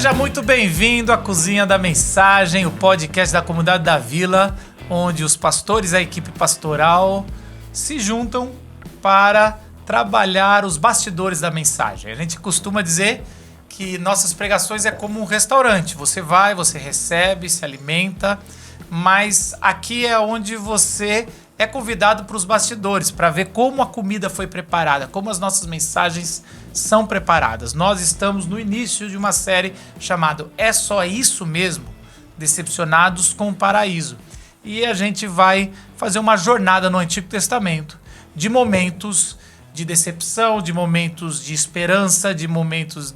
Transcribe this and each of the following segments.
Seja muito bem-vindo à Cozinha da Mensagem, o podcast da Comunidade da Vila, onde os pastores e a equipe pastoral se juntam para trabalhar os bastidores da mensagem. A gente costuma dizer que nossas pregações é como um restaurante. Você vai, você recebe, se alimenta, mas aqui é onde você é convidado para os bastidores, para ver como a comida foi preparada, como as nossas mensagens são preparadas. Nós estamos no início de uma série chamada É Só Isso Mesmo? Decepcionados com o Paraíso. E a gente vai fazer uma jornada no Antigo Testamento de momentos de decepção, de momentos de esperança, de momentos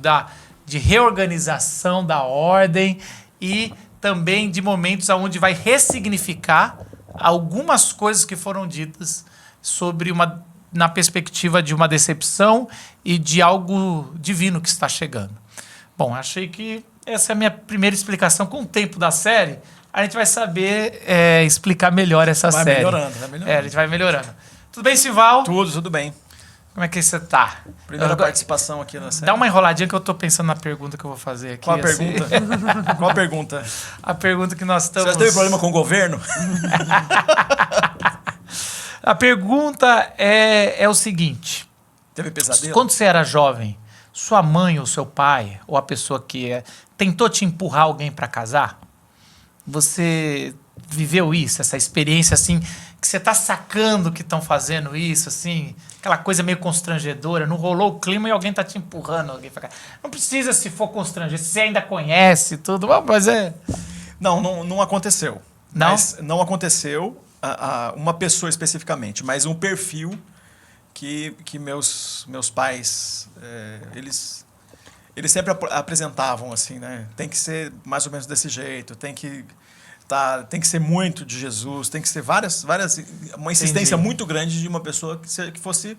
de reorganização da ordem e também de momentos onde vai ressignificar algumas coisas que foram ditas na perspectiva de uma decepção e de algo divino que está chegando. Bom, achei que essa é a minha primeira explicação. Com o tempo da série, a gente vai saber explicar melhor essa série. Vai melhorando. A gente vai melhorando. Tudo bem, Sival? Tudo bem. Como é que você tá? Primeira participação aqui na série. Dá uma enroladinha que eu tô pensando na pergunta que eu vou fazer aqui. Qual a pergunta? Qual a pergunta? A pergunta que nós estamos... Você já teve problema com o governo? A pergunta é o seguinte. Teve pesadelo? Quando você era jovem, sua mãe ou seu pai, ou a pessoa que tentou te empurrar alguém para casar? Você viveu isso, essa experiência assim, que você tá sacando que estão fazendo isso, assim, aquela coisa meio constrangedora, não rolou o clima e alguém tá te empurrando. Não precisa se for constrangedor, se você ainda conhece tudo, mas Não aconteceu. Não? Mas não aconteceu uma pessoa especificamente, mas um perfil que meus pais, eles sempre apresentavam assim, né? Tem que ser mais ou menos desse jeito, tem que ser muito de Jesus, tem que ser uma insistência muito grande de uma pessoa que fosse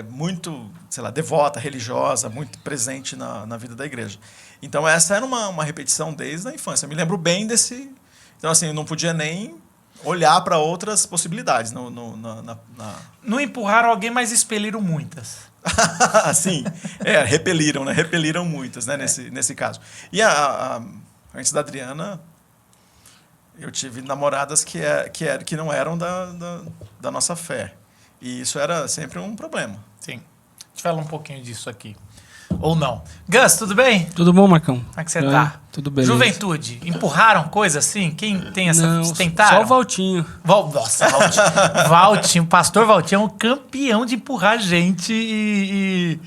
muito, sei lá, devota, religiosa, muito presente na vida da igreja. Então essa era uma repetição desde a infância. Eu me lembro bem desse... Então assim, eu não podia nem olhar para outras possibilidades. Não empurraram alguém, mas expeliram muitas. Sim, repeliram, né? Repeliram muitas, né? Nesse caso. E antes da Adriana... Eu tive namoradas que não eram da nossa fé. E isso era sempre um problema. Sim. A gente fala um pouquinho disso aqui. Ou não. Gus, tudo bem? Tudo bom, Marcão? Como é que você tá? Tudo bem. Juventude, empurraram coisa assim? Quem tem essa... Não, tentaram? só o Valtinho. Nossa, Valtinho. O pastor Valtinho é um campeão de empurrar gente e...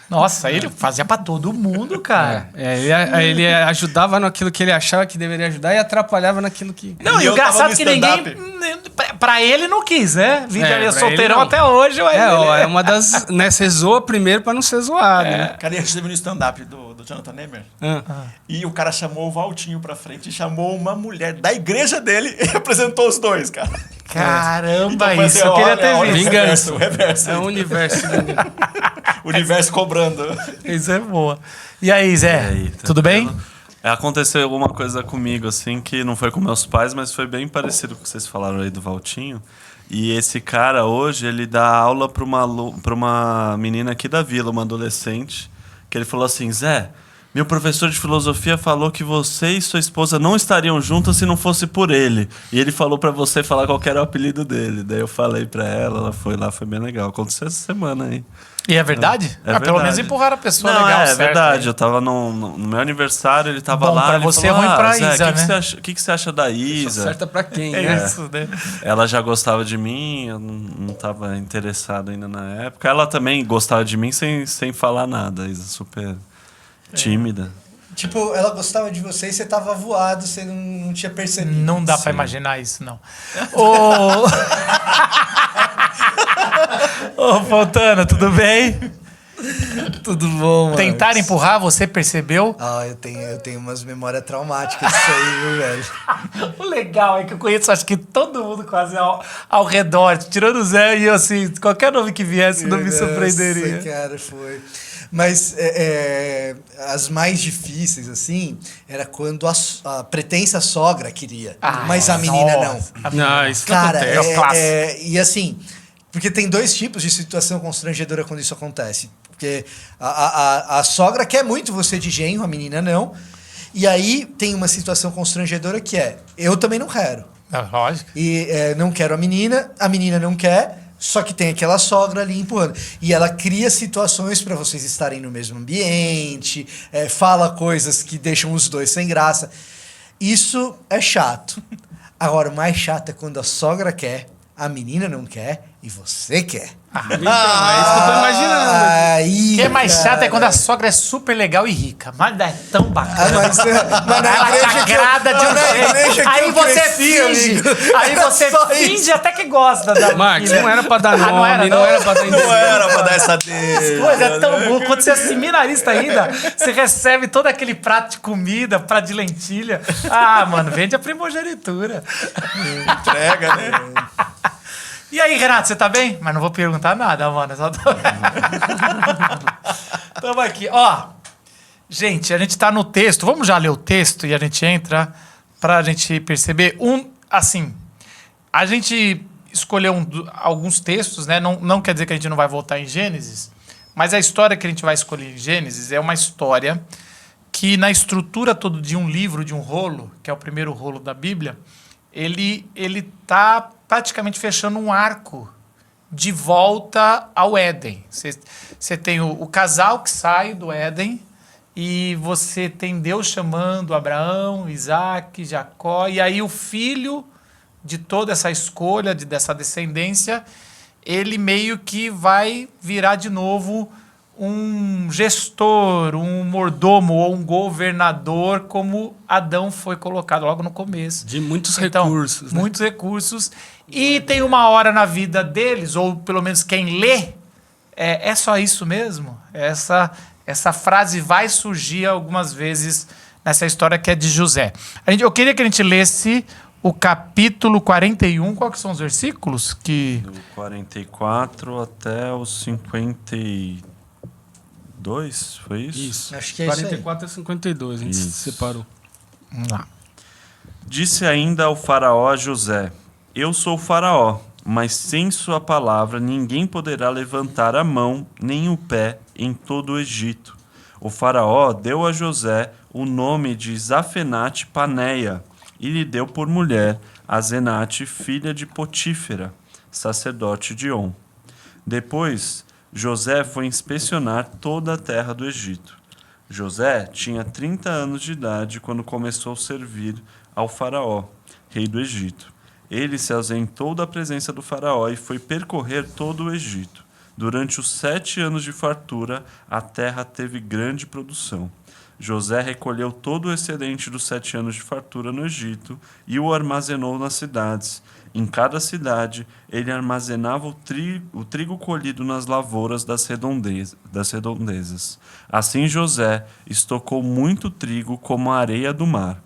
Nossa, ele fazia pra todo mundo, cara. Ele ajudava naquilo que ele achava que deveria ajudar e atrapalhava naquilo que... Não, e o engraçado é que ninguém... Pra ele não quis, né? Ele solteirão até hoje. É uma das... Né, você zoa primeiro pra não ser zoado. Né? Cara, a gente esteve no stand-up do Jonathan Nehmer. E o cara chamou o Valtinho pra frente e chamou uma mulher da igreja dele e apresentou os dois, cara. Caramba, então, isso eu queria ter visto. Vingança. O reverso. É o universo. O universo cobrando. Isso é boa. E aí, Zé? E aí, tudo bem? Aconteceu alguma coisa comigo, assim, que não foi com meus pais, mas foi bem parecido com o que vocês falaram aí do Valtinho. E esse cara, hoje, ele dá aula pra uma menina aqui da vila, uma adolescente, que ele falou assim: Zé, meu professor de filosofia falou que você e sua esposa não estariam juntas se não fosse por ele. E ele falou pra você falar qual que era o apelido dele. Daí eu falei pra ela foi lá, foi bem legal. Aconteceu essa semana aí. E é verdade? É Pelo menos empurraram a pessoa não, legal, é certo? verdade. Eu tava no meu aniversário, ele tava bom, lá. Pra ele você falou, é ruim pra Zé, Isa, né? O que você acha da Isa? Certa pra quem, É né? isso, né? Ela já gostava de mim, eu não tava interessado ainda na época. Ela também gostava de mim sem falar nada. A Isa super tímida. Tipo, ela gostava de você e você tava voado, você não tinha percebido. Não dá pra imaginar isso, não. Ô, Fontana, tudo bem? Tudo bom, mano? Tentaram empurrar, você percebeu? Eu tenho umas memórias traumáticas disso aí, viu, velho? O legal é que eu conheço, acho que todo mundo quase ao redor, tirando o Zé e eu, assim, qualquer nome que viesse não me surpreenderia. Nossa, cara, foi... Mas as mais difíceis, assim, era quando a pretensa sogra queria, mas a menina não. Isso Cara, acontece. e assim, porque tem dois tipos de situação constrangedora quando isso acontece. Porque a sogra quer muito você de genro, a menina não. E aí tem uma situação constrangedora que é, eu também não quero. Lógico. E não quero a menina não quer, só que tem aquela sogra ali empurrando. E ela cria situações para vocês estarem no mesmo ambiente, fala coisas que deixam os dois sem graça. Isso é chato. Agora, o mais chato é quando a sogra quer, a menina não quer e você quer. Então, é isso que eu tô imaginando. Aí, O que é mais chato é cara. quando a sogra é super legal e rica. Mas é tão bacana. Mas na Ela te igreja que eu- agrada de um na igreja jeito. que Aí eu você cresci, finge. amigo. Aí Era você só finge isso. até que gosta da Marcos, filha. não era pra dar Ah, não era, nome, não? não era pra dar Não era pra dar essa dele. Pois é tão bom. Quando você é seminarista ainda, você recebe todo aquele prato de comida, prato de lentilha. Ah, mano, vende a primogenitura. Entrega, né? E aí, Renato, você tá bem? Mas não vou perguntar nada, mano. Eu só tô... Tamo aqui. Ó, gente, a gente tá no texto. Vamos já ler o texto e a gente entra pra gente perceber. Assim, a gente escolheu alguns textos, né? Não quer dizer que a gente não vai voltar em Gênesis, mas a história que a gente vai escolher em Gênesis é uma história que na estrutura todo de um livro, de um rolo, que é o primeiro rolo da Bíblia, ele tá praticamente fechando um arco de volta ao Éden. Você tem o casal que sai do Éden e você tem Deus chamando Abraão, Isaac, Jacó, e aí o filho de toda essa escolha, dessa descendência, ele meio que vai virar de novo um gestor, um mordomo ou um governador, como Adão foi colocado logo no começo. De muitos Então, recursos. Né? Muitos recursos. E tem uma hora na vida deles, ou pelo menos quem lê, é só isso mesmo? Essa frase vai surgir algumas vezes nessa história que é de José. Eu queria que a gente lesse o capítulo 41. Qual que são os versículos? Do 44 até os 52, foi isso? Isso. Acho que é isso aí. 44 a 52, a gente Isso. separou. Vamos lá. Disse ainda ao faraó a José: Eu sou o faraó, mas sem sua palavra ninguém poderá levantar a mão nem o pé em todo o Egito. O faraó deu a José o nome de Zafenate Paneia e lhe deu por mulher a Zenate, filha de Potífera, sacerdote de On. Depois, José foi inspecionar toda a terra do Egito. José tinha 30 anos de idade quando começou a servir ao faraó, rei do Egito. Ele se ausentou da presença do faraó e foi percorrer todo o Egito. Durante os 7 anos de fartura, a terra teve grande produção. José recolheu todo o excedente dos 7 anos de fartura no Egito e o armazenou nas cidades. Em cada cidade, ele armazenava o trigo colhido nas lavouras das redondezas. Assim José estocou muito trigo como a areia do mar.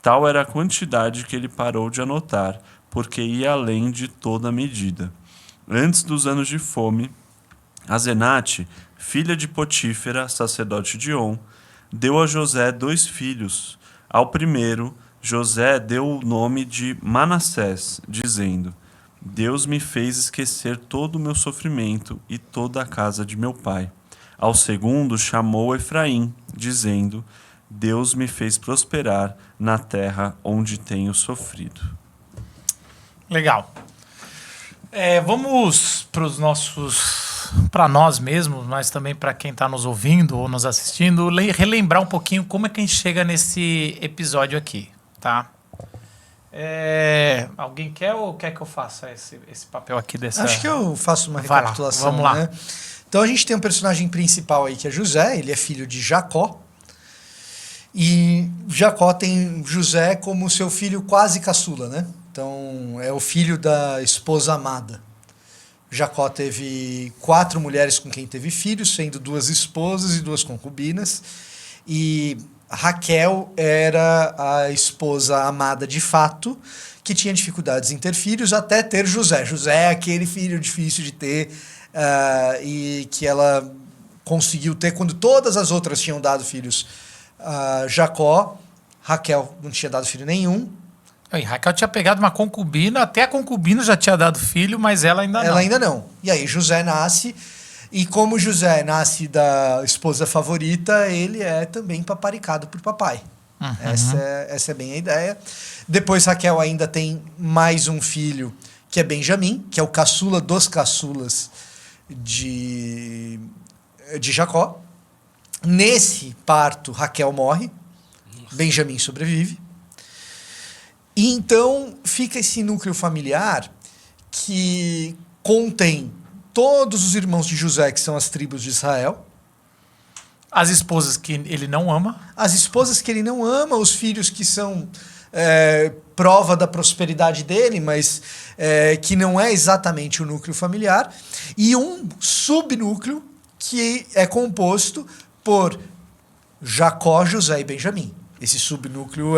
Tal era a quantidade que ele parou de anotar, porque ia além de toda medida. Antes dos anos de fome, a Zenate, filha de Potífera, sacerdote de On, deu a José 2 filhos. Ao primeiro, José deu o nome de Manassés, dizendo: Deus me fez esquecer todo o meu sofrimento e toda a casa de meu pai. Ao segundo, chamou Efraim, dizendo: Deus me fez prosperar na terra onde tenho sofrido. Legal. Vamos para nós mesmos, mas também para quem está nos ouvindo ou nos assistindo, relembrar um pouquinho como é que a gente chega nesse episódio aqui, tá? Alguém quer ou quer que eu faça esse papel aqui dessa... Acho que eu faço uma Vai lá, recapitulação. vamos lá. Né? Então a gente tem um personagem principal aí que é José, ele é filho de Jacó. E Jacó tem José como seu filho quase caçula, né? Então é o filho da esposa amada. Jacó teve 4 mulheres com quem teve filhos, sendo 2 esposas e 2 concubinas. E Raquel era a esposa amada de fato, que tinha dificuldades em ter filhos, até ter José. José é aquele filho difícil de ter e que ela conseguiu ter quando todas as outras tinham dado filhos. Jacó, Raquel não tinha dado filho nenhum. E Raquel tinha pegado uma concubina, até a concubina já tinha dado filho, mas ela ainda não. Ela ainda não. E aí José nasce E como José nasce da esposa favorita, ele é também paparicado por papai. Essa é bem a ideia. Depois Raquel ainda tem mais um filho, que é Benjamim, que é o caçula dos caçulas de Jacó. Nesse parto, Raquel morre, Benjamim sobrevive. E então fica esse núcleo familiar que contém todos os irmãos de José, que são as tribos de Israel. As esposas que ele não ama. As esposas que ele não ama, os filhos que são prova da prosperidade dele, mas que não é exatamente o núcleo familiar. E um subnúcleo que é composto por Jacó, José e Benjamim. Esse subnúcleo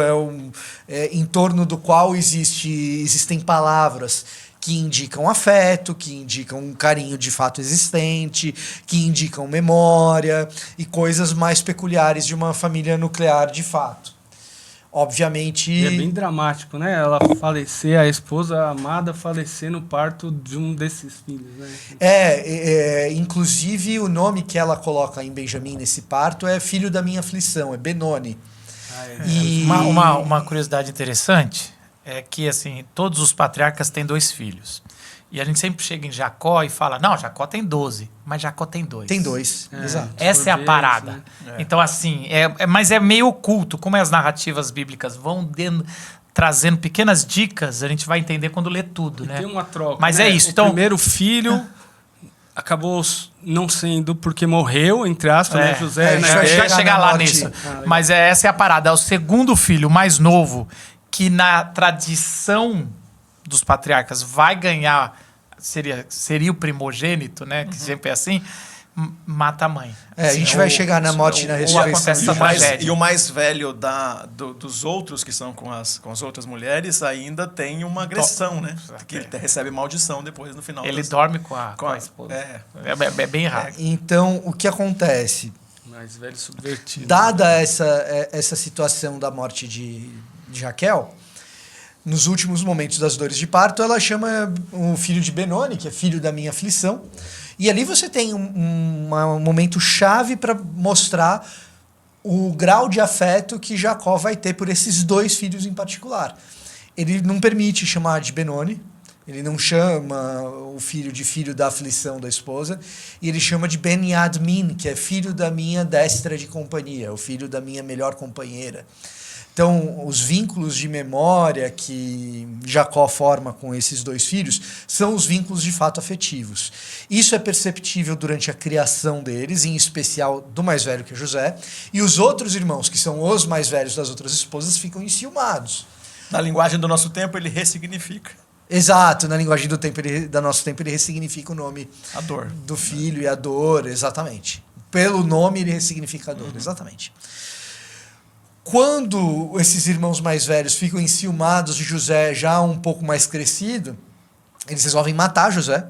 é em torno do qual existem palavras que indicam afeto, que indicam um carinho de fato existente, que indicam memória e coisas mais peculiares de uma família nuclear de fato. Obviamente... E é bem dramático, né? Ela falecer, a esposa amada falecer no parto de um desses filhos, né? Inclusive o nome que ela coloca em Benjamim nesse parto é filho da minha aflição, é Benoni. E uma curiosidade interessante é que, assim, todos os patriarcas têm 2 filhos. E a gente sempre chega em Jacó e fala, não, Jacó tem 12, mas Jacó tem 2. Tem 2, exato. Essa é a parada. Então, assim, mas é meio oculto. Como as narrativas bíblicas vão trazendo pequenas dicas, a gente vai entender quando lê tudo, né? Tem uma troca. Mas né? é isso. O Então, primeiro filho acabou não sendo porque morreu, entre aspas, né? José. a gente a gente vai chegar lá morte. nisso. Mas essa é a parada. É o segundo filho, mais novo, que na tradição dos patriarcas vai ganhar, seria o primogênito, né? Que sempre é assim, mata a mãe. A gente vai chegar na morte e na ressurreição. acontece de essa Jesus. tragédia. E o mais velho dos outros, que são com as outras mulheres, ainda tem uma agressão, né? Que ele recebe maldição depois, no final. Ele dorme com a esposa. É bem raro. Então, o que acontece? Mais velho subvertido. Dada essa situação da morte de Raquel, nos últimos momentos das dores de parto, ela chama o filho de Benoni, que é filho da minha aflição. E ali você tem um momento chave para mostrar o grau de afeto que Jacó vai ter por esses 2 filhos em particular. Ele não permite chamar de Benoni, ele não chama o filho da aflição da esposa, e ele chama de Ben-Yadmin, que é filho da minha destra de companhia, o filho da minha melhor companheira. Então, os vínculos de memória que Jacó forma com esses 2 filhos são os vínculos de fato afetivos. Isso é perceptível durante a criação deles, em especial do mais velho, que é José, e os outros irmãos, que são os mais velhos das outras esposas, ficam enciumados. Na linguagem do nosso tempo, ele ressignifica Exato, na linguagem do nosso tempo, ele ressignifica o nome a dor do filho e a dor, exatamente. Pelo nome, ele ressignifica a dor, exatamente. Quando esses irmãos mais velhos ficam enciumados de José já um pouco mais crescido, eles resolvem matar José.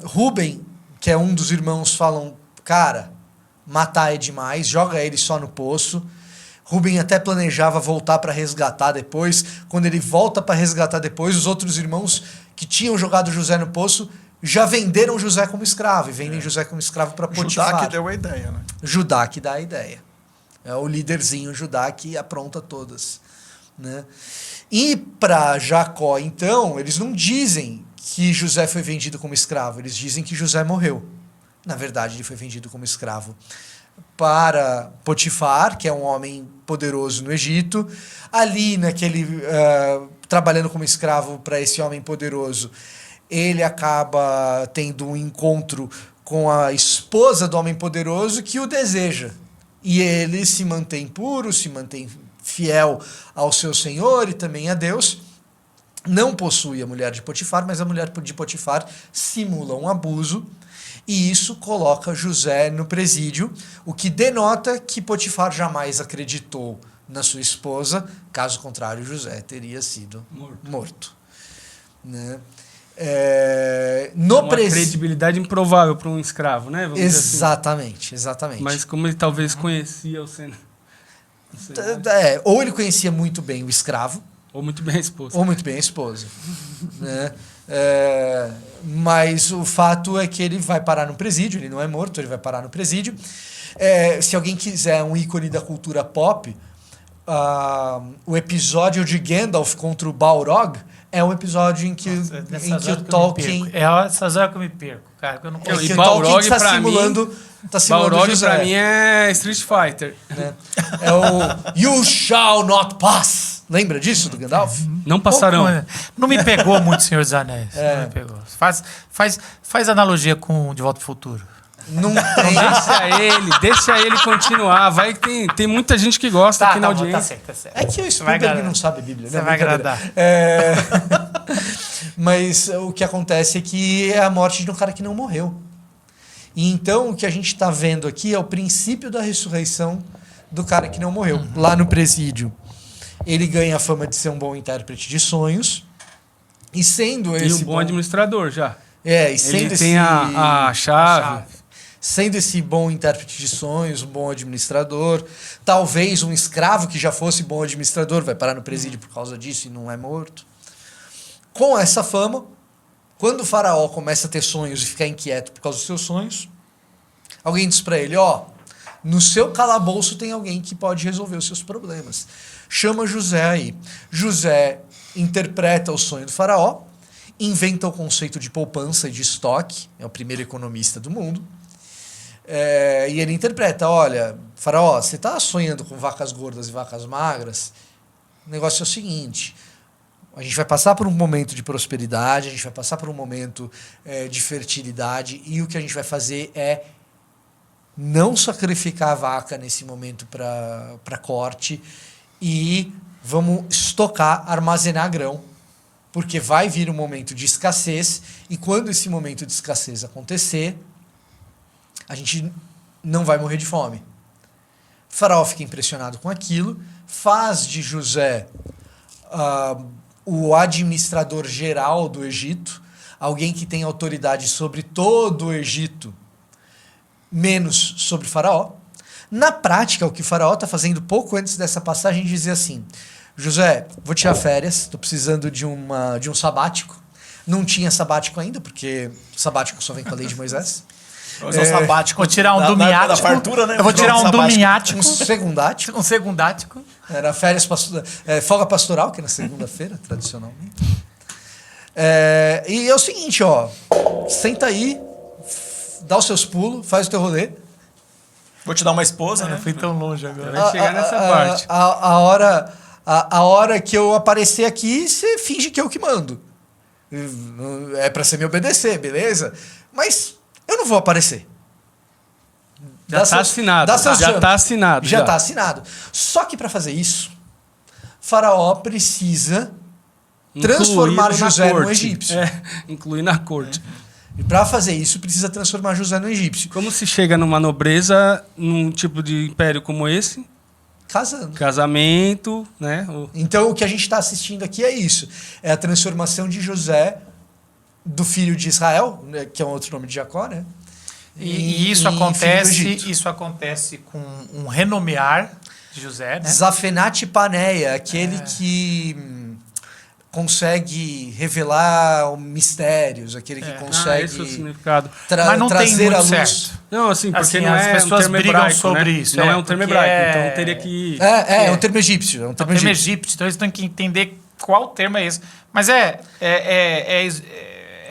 Rúben, que é um dos irmãos, falam, cara, matar é demais, joga ele só no poço. Rúben até planejava voltar para resgatar depois. Quando ele volta para resgatar depois, os outros irmãos que tinham jogado José no poço já venderam José como escravo, e vendem José como escravo para Potifar. Judá que deu a ideia, né? Judá que dá a ideia. É o líderzinho Judá que apronta todas, né? E para Jacó, então, eles não dizem que José foi vendido como escravo, eles dizem que José morreu. Na verdade, ele foi vendido como escravo para Potifar, que é um homem poderoso no Egito. Ali, trabalhando como escravo para esse homem poderoso, ele acaba tendo um encontro com a esposa do homem poderoso que o deseja. E ele se mantém puro, se mantém fiel ao seu Senhor e também a Deus. Não possui a mulher de Potifar, mas a mulher de Potifar simula um abuso. E isso coloca José no presídio, o que denota que Potifar jamais acreditou na sua esposa. Caso contrário, José teria sido morto. Né? Uma credibilidade improvável para um escravo, né? Vamos exatamente, exatamente. Mas como ele talvez conhecia o Senado. Ou ele conhecia muito bem o escravo, Ou muito bem a esposa. Ou muito bem a esposa. Né? Mas o fato é que ele vai parar no presídio, ele não é morto, ele vai parar no presídio. Se alguém quiser um ícone da cultura pop, o episódio de Gandalf contra o Balrog é um episódio em que o Tolkien... essas horas que eu me perco, cara. Que eu não E o Balrog, Tolkien pra simulando Balrog José. pra mim é Street Fighter. Né? É o You Shall Not Pass. Lembra disso, do Gandalf? Não passarão. Não me pegou muito, Senhor dos Anéis. Não me pegou. Faz analogia com De Volta ao Futuro. Não tem. Deixa ele continuar. Vai que tem muita gente que gosta aqui na audiência. Tá certo. É que o Spielberg não sabe Bíblia, né? Você vai agradar. Mas o que acontece é que é a morte de um cara que não morreu. E então o que a gente está vendo aqui é o princípio da ressurreição do cara que não morreu. Lá no presídio, ele ganha a fama de ser um bom intérprete de sonhos. E sendo esse um bom administrador já. e sendo Ele tem a chave. Sendo esse bom intérprete de sonhos, um bom administrador, talvez um escravo que já fosse bom administrador, vai parar no presídio por causa disso e não é morto. Com essa fama, quando o faraó começa a ter sonhos e ficar inquieto por causa dos seus sonhos, alguém diz para ele, no seu calabouço tem alguém que pode resolver os seus problemas. Chama José aí. José interpreta o sonho do faraó, inventa o conceito de poupança e de estoque, é o primeiro economista do mundo. E ele interpreta, olha, faraó, você está sonhando com vacas gordas e vacas magras? O negócio é o seguinte, a gente vai passar por um momento de prosperidade, a gente vai passar por um momento de fertilidade, e o que a gente vai fazer é não sacrificar a vaca nesse momento para corte, e vamos estocar, armazenar grão, porque vai vir um momento de escassez, e quando esse momento de escassez acontecer, a gente não vai morrer de fome. O faraó fica impressionado com aquilo, faz de José o administrador geral do Egito, alguém que tem autoridade sobre todo o Egito, menos sobre o faraó. Na prática, o que o faraó está fazendo pouco antes dessa passagem é dizer assim, José, vou tirar férias, estou precisando de um sabático. Não tinha sabático ainda, porque sabático só vem com a lei de Moisés. Sabático. Vou tirar um domiático. Da fartura, né? Eu vou tirar um domiático. Um segundático. Um segundático. Era folga pastoral, que é na segunda-feira, tradicionalmente. E é o seguinte, senta aí, dá os seus pulos, faz o teu rolê. Vou te dar uma esposa, né? Eu fui tão longe agora. Vai chegar nessa parte. A hora que eu aparecer aqui, você finge que eu que mando. É pra você me obedecer, beleza? Mas eu não vou aparecer. Já está assinado. Já está assinado. Só que para fazer isso, Faraó precisa transformar José no egípcio. Incluir na corte. E para fazer isso, precisa transformar José no egípcio. Como se chega numa nobreza, num tipo de império como esse? Casando. Casamento, né? Então, o que a gente está assistindo aqui é isso. É a transformação de José, do filho de Israel, né, que é um outro nome de Jacó, né? E isso acontece com um renomear de José, né? Zafenat Paneia, aquele que consegue revelar mistérios, aquele que consegue esse é o significado. Mas não trazer tem muito a luz. certo. Não, assim, porque Assim, não as é pessoas um termo brigam hebraico, sobre né? isso. Não é um termo hebraico, então teria que... É um termo egípcio. É um termo termo egípcio. egípcio, então eles têm que entender qual termo é esse. Mas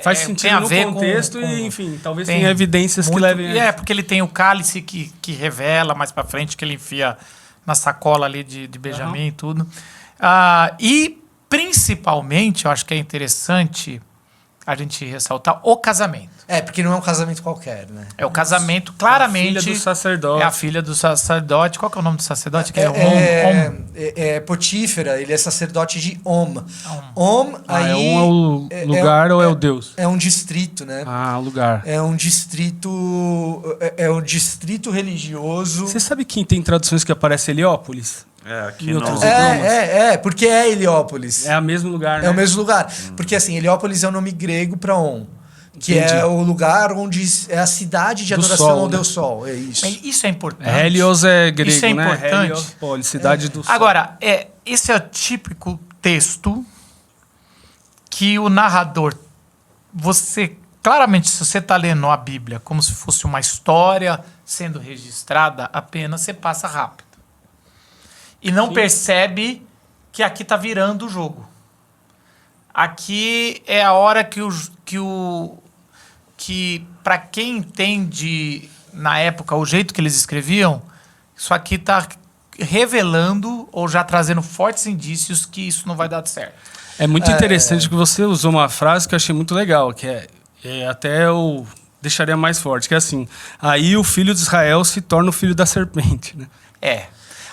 faz sentido tem a no ver contexto com, e, enfim, talvez tem tenha evidências que levem... porque ele tem o cálice que revela mais pra frente, que ele enfia na sacola ali de Benjamim e tudo. E, principalmente, eu acho que é interessante a gente ressaltar o casamento. Porque não é um casamento qualquer, né? É o casamento, claramente... A filha do sacerdote. É a filha do sacerdote. Qual que é o nome do sacerdote? É Potífera, ele é sacerdote de Om. Om, aí... é o lugar ou é o Deus? É um distrito, né? O lugar. É um distrito religioso. Você sabe que tem traduções que aparece Heliópolis? Aqui Em não. outros idiomas? Porque é Heliópolis. É o mesmo lugar, né? É o mesmo lugar. Porque, assim, Heliópolis é o nome grego para On. Que é o lugar onde é a cidade de adoração sol, ao né? Deus Sol. É isso. Isso é importante. Helios é grego, Isso é né? importante. Heliópolis, cidade do sol. Agora, esse é o típico texto que o narrador, claramente, se você está lendo a Bíblia como se fosse uma história sendo registrada, apenas você passa rápido. E não percebe que aqui está virando o jogo. Aqui é a hora que para quem entende na época o jeito que eles escreviam, isso aqui está revelando ou já trazendo fortes indícios que isso não vai dar certo. É muito interessante que você usou uma frase que eu achei muito legal, que até eu deixaria mais forte, que é assim: aí o filho de Israel se torna o filho da serpente, né?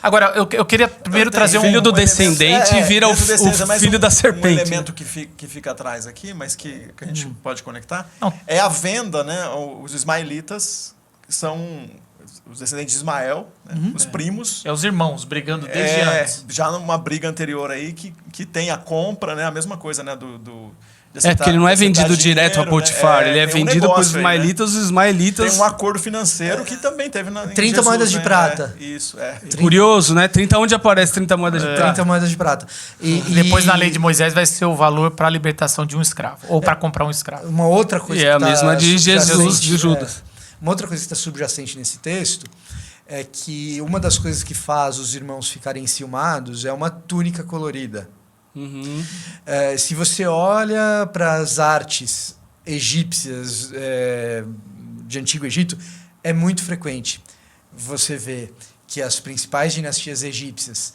Agora, eu queria primeiro trazer filho do descendente vira o filho da serpente. Um elemento que fica atrás aqui, mas que a gente pode conectar, é a venda, né? Os ismaelitas, que são os descendentes de Ismael, né? Os primos. Os irmãos brigando desde antes. Já numa briga anterior aí, que tem a compra, né? A mesma coisa, né? Porque ele não é vendido direto a Potifar, ele é vendido para os ismaelitas, os ismaelitas... Tem um acordo financeiro que também teve na 30 Jesus, moedas de prata. Isso, Curioso, né? 30, onde aparece 30 moedas de prata? 30 moedas de prata. E depois, na lei de Moisés, vai ser o valor para a libertação de um escravo, ou para comprar um escravo. Uma outra coisa que é a mesma de Jesus, de Judas. Uma outra coisa que está subjacente nesse texto é que uma das coisas que faz os irmãos ficarem enciumados é uma túnica colorida. Se você olha para as artes egípcias de Antigo Egito, é muito frequente você ver que as principais dinastias egípcias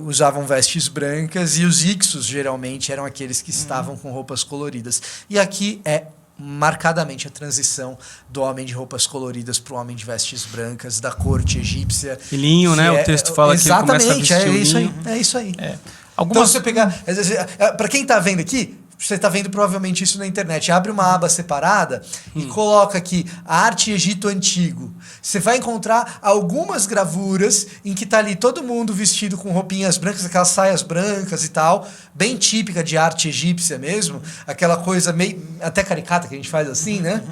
usavam vestes brancas e os Hyksos geralmente eram aqueles que estavam com roupas coloridas. E aqui é marcadamente a transição do homem de roupas coloridas para o homem de vestes brancas, da corte egípcia. E linho, né? O texto fala que ele começa a vestir linho. É isso aí. Então, se você pegar... Para quem está vendo aqui, você está vendo provavelmente isso na internet. Abre uma aba separada e coloca aqui a arte Egito Antigo. Você vai encontrar algumas gravuras em que está ali todo mundo vestido com roupinhas brancas, aquelas saias brancas e tal, bem típica de arte egípcia mesmo, aquela coisa meio até caricata que a gente faz assim, né?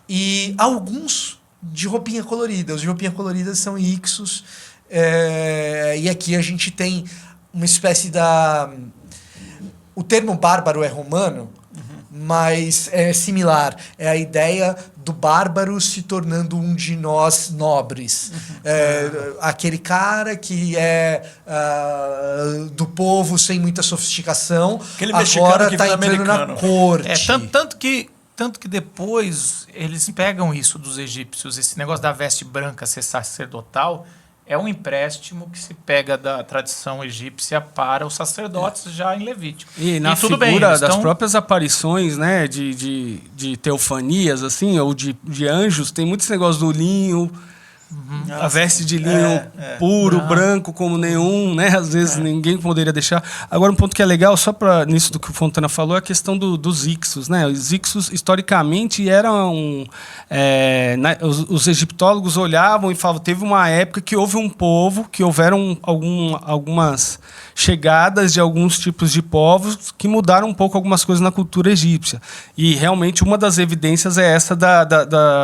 E alguns de roupinha colorida. Os de roupinha colorida são Hyksos. E aqui a gente tem uma espécie da... O termo bárbaro é romano, mas é similar. É a ideia do bárbaro se tornando um de nós nobres. Aquele cara que é do povo sem muita sofisticação, agora está entrando na corte. Tanto que depois eles pegam isso dos egípcios, esse negócio da veste branca ser sacerdotal, é um empréstimo que se pega da tradição egípcia para os sacerdotes já em Levítico. E na figura das próprias aparições, né, de teofanias, assim, ou de anjos, tem muito esse negócio do linho, a veste de linho puro, branco, como nenhum, né? Às vezes ninguém poderia deixar. Agora, um ponto que é legal, só para nisso do que o Fontana falou, é a questão dos Hyksos, né? Os Hyksos, historicamente, eram... os egiptólogos olhavam e falavam, teve uma época que houve um povo, que houveram algumas chegadas de alguns tipos de povos que mudaram um pouco algumas coisas na cultura egípcia. E, realmente, uma das evidências é essa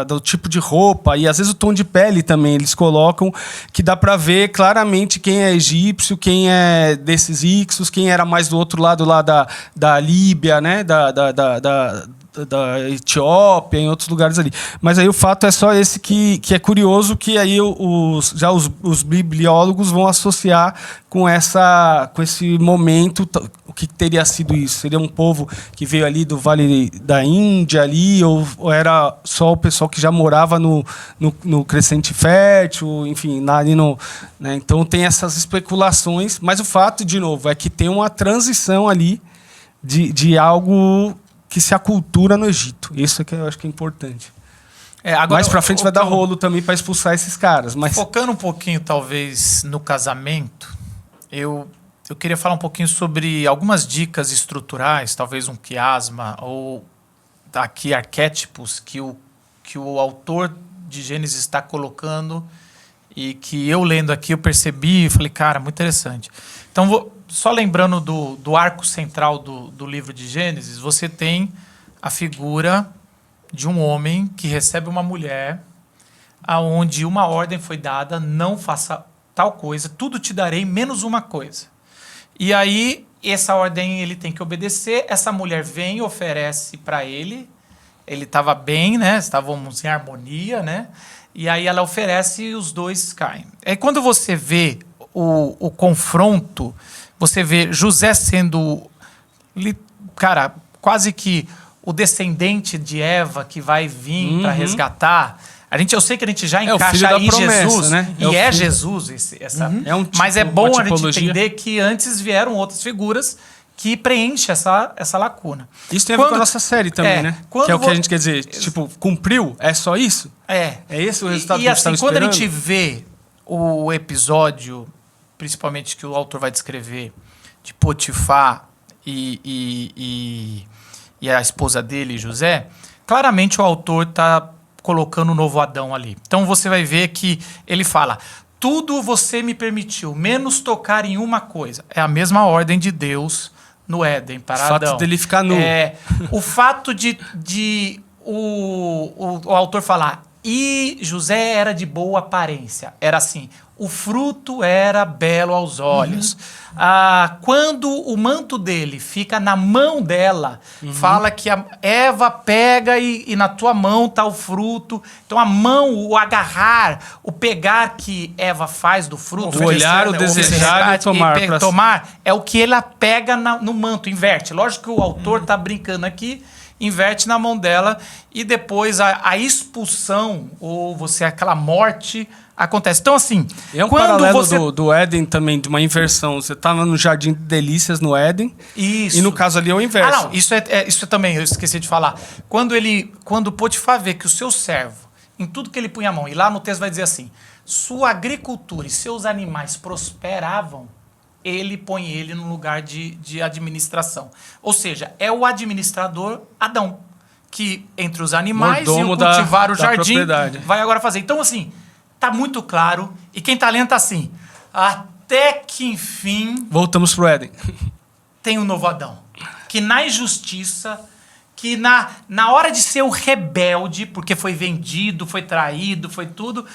do tipo de roupa, e, às vezes, o tom de pele também eles colocam, que dá para ver claramente quem é egípcio, quem é desses Hyksos, quem era mais do outro lado lá da Líbia, né? Da Etiópia, em outros lugares ali. Mas aí o fato é só esse que é curioso, que aí os bibliólogos vão associar com esse momento. O que teria sido isso? Seria um povo que veio ali do Vale da Índia ali, ou era só o pessoal que já morava no Crescente Fértil, enfim, ali no... Né? Então tem essas especulações, mas o fato, de novo, é que tem uma transição ali de algo que se acultura no Egito. Isso é que eu acho que é importante. Agora, mais pra frente vai dar rolo também para expulsar esses caras. Mas... Focando um pouquinho, talvez, no casamento, eu queria falar um pouquinho sobre algumas dicas estruturais, talvez um quiasma, ou aqui arquétipos que o autor de Gênesis está colocando e que eu lendo aqui eu percebi e falei, cara, muito interessante. Então, só lembrando do arco central do livro de Gênesis, você tem a figura de um homem que recebe uma mulher, aonde uma ordem foi dada, não faça tal coisa, tudo te darei, menos uma coisa. E aí, essa ordem ele tem que obedecer. Essa mulher vem e oferece para ele. Ele estava bem, né? Estávamos em harmonia, né? E aí ela oferece e os dois caem. Aí quando você vê o confronto, você vê José sendo, cara, quase que o descendente de Eva que vai vir para resgatar. Eu sei que a gente já encaixa em promessa, Jesus, né? E é Jesus mas é bom a gente entender que antes vieram outras figuras que preenchem essa lacuna. Isso tem a ver com a nossa série também, né? Que é o que a gente quer dizer. Tipo, cumpriu? É só isso? É esse o resultado que a gente estava esperando? Quando a gente vê o episódio, principalmente que o autor vai descrever, de Potifar e a esposa dele, José, claramente o autor está colocando o novo Adão ali. Então você vai ver que ele fala: tudo você me permitiu, menos tocar em uma coisa. É a mesma ordem de Deus no Éden para Adão. O fato dele ficar nu. O fato de o autor falar: e José era de boa aparência. Era assim: o fruto era belo aos olhos. Quando o manto dele fica na mão dela, fala que a Eva pega e na tua mão está o fruto. Então a mão, o agarrar, o pegar que Eva faz do fruto, o olhar, o desejar e tomar, é o que ela pega no manto, inverte. Lógico que o autor está brincando aqui, inverte na mão dela e depois a expulsão ou aquela morte acontece. Então, assim... É um paralelo do Éden também, de uma inversão. Você estava no Jardim de Delícias, no Éden. Isso. E no caso ali é o inverso. Não, isso também, eu esqueci de falar. Quando Potifar vê que o seu servo, em tudo que ele punha a mão, e lá no texto vai dizer assim: sua agricultura e seus animais prosperavam, ele põe ele no lugar de administração. Ou seja, é o administrador Adão, que entre os animais e o cultivar o jardim, vai agora fazer. Então, assim... Tá muito claro. E quem tá lendo tá assim: até que enfim... Voltamos pro Éden. Tem um novo Adão. Que na injustiça, que na hora de ser o rebelde, porque foi vendido, foi traído, foi tudo...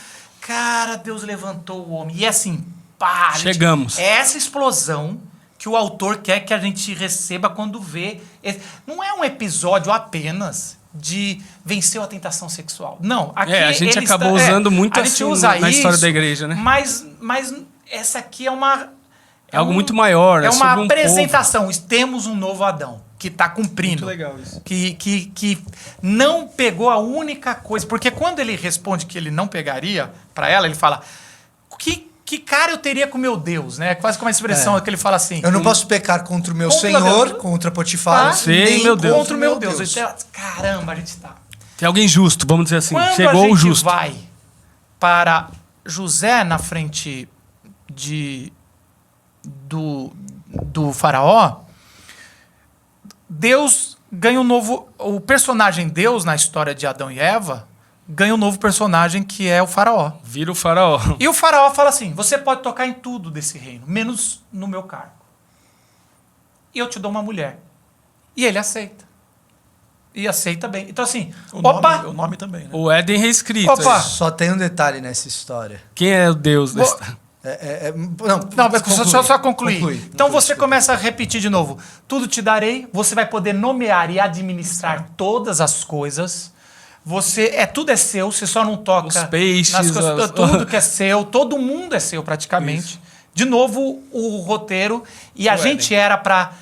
Cara, Deus levantou o homem. E assim, pá... Chegamos. É essa explosão que o autor quer que a gente receba quando vê... Não é um episódio apenas... de venceu a tentação sexual. Não, aqui a gente acabou usando muito assim na história da igreja, né? Mas essa aqui é uma... É algo muito maior. É uma apresentação. Temos um novo Adão que está cumprindo. Muito legal isso. Que não pegou a única coisa. Porque quando ele responde que ele não pegaria para ela, ele fala... Que cara eu teria com meu Deus, né? Quase como uma expressão que ele fala assim... Eu não posso pecar contra o meu Senhor, contra Potifar, nem meu Deus. contra o meu Deus. Caramba, a gente tá... Tem alguém justo, vamos dizer assim. Quando chegou o justo. Vai para José na frente do faraó, Deus ganha um novo... O personagem Deus na história de Adão e Eva... ganha um novo personagem que é o faraó. Vira o faraó. E o faraó fala assim: você pode tocar em tudo desse reino, menos no meu cargo. E eu te dou uma mulher. E ele aceita. E aceita bem. Então assim, o nome também, né? O Éden reescrito. Opa! Só tem um detalhe nessa história. Quem é o Deus dessa... Só concluir. Então você começa a repetir de novo. Tudo te darei, você vai poder nomear e administrar todas as coisas. Tudo é seu, você só não toca... Os peixes... Tudo que é seu, todo mundo é seu praticamente. Isso. De novo, o roteiro. E a gente era para...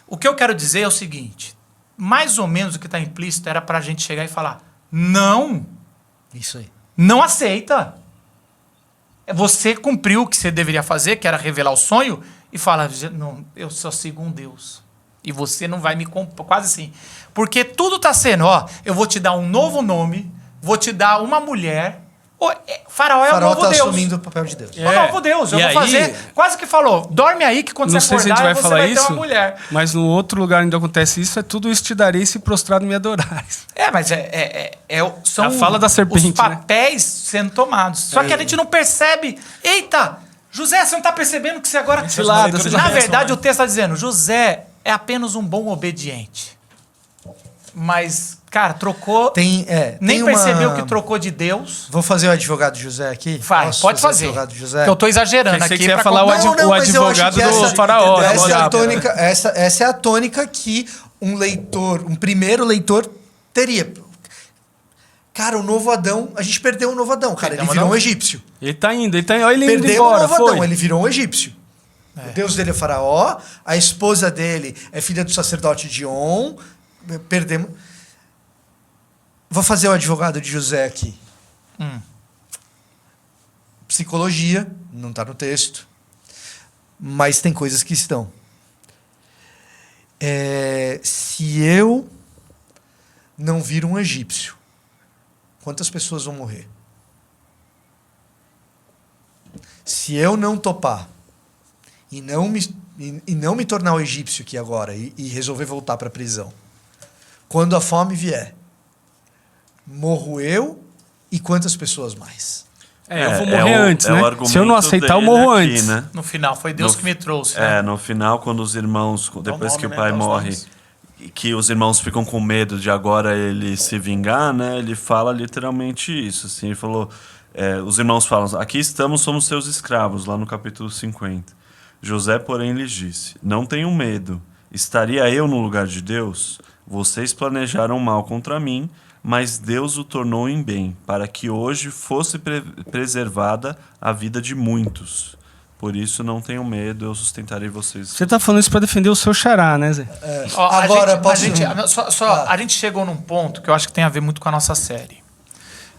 O que eu quero dizer é o seguinte. Mais ou menos o que está implícito era para a gente chegar e falar: não. Isso aí. Não aceita. Você cumpriu o que você deveria fazer, que era revelar o sonho, e fala: não, eu só sigo um Deus. E você não vai me... Quase assim. Porque tudo está sendo, eu vou te dar um novo nome, vou te dar uma mulher. Faraó é o novo Deus. Assumindo o papel de Deus. O novo Deus. Eu vou fazer... Quase que falou: dorme aí que quando você acordar, você vai ter uma mulher. Mas no outro lugar onde acontece isso, tudo isso te darei se prostrado me adorares. Mas são a fala da serpente, os papéis sendo tomados. Só que a gente não percebe. Eita, José, você não está percebendo que você agora... Na verdade, o texto está dizendo: José é apenas um bom obediente. Mas, cara, trocou. Nem tem percebeu que trocou de Deus. Vou fazer o advogado José aqui? Pode fazer. Advogado José? Porque eu tô exagerando Pensei aqui. que você ia falar o advogado do faraó. Essa é a tônica que um primeiro leitor teria. Cara, o novo Adão, a gente perdeu o novo Adão, cara. Ele virou um egípcio. Ele tá indo. Olha ele indo Perdeu embora, o novo foi. Adão, ele virou um egípcio. O Deus dele é faraó, a esposa dele é filha do sacerdote de On. Perdemos. Vou fazer o advogado de José aqui. Psicologia, não está no texto. Mas tem coisas que estão. Se eu não vir um egípcio, quantas pessoas vão morrer? Se eu não topar e não me tornar o egípcio aqui agora e resolver voltar para a prisão, quando a fome vier, morro eu e quantas pessoas mais? Eu vou morrer antes, né? Se eu não aceitar, eu morro antes. Né? No final, foi Deus que me trouxe. Né? No final, quando os irmãos, depois que o pai morre, que os irmãos ficam com medo de agora ele se vingar, né? Ele fala literalmente isso. Assim, ele falou, os irmãos falam, aqui estamos, somos seus escravos, lá no capítulo 50. José, porém, lhes disse, não tenham medo, estaria eu no lugar de Deus? Vocês planejaram mal contra mim, mas Deus o tornou em bem, para que hoje fosse preservada a vida de muitos. Por isso, não tenham medo, eu sustentarei vocês. Você tá falando isso para defender o seu xará, né, Zé? Agora, a gente chegou num ponto que eu acho que tem a ver muito com a nossa série.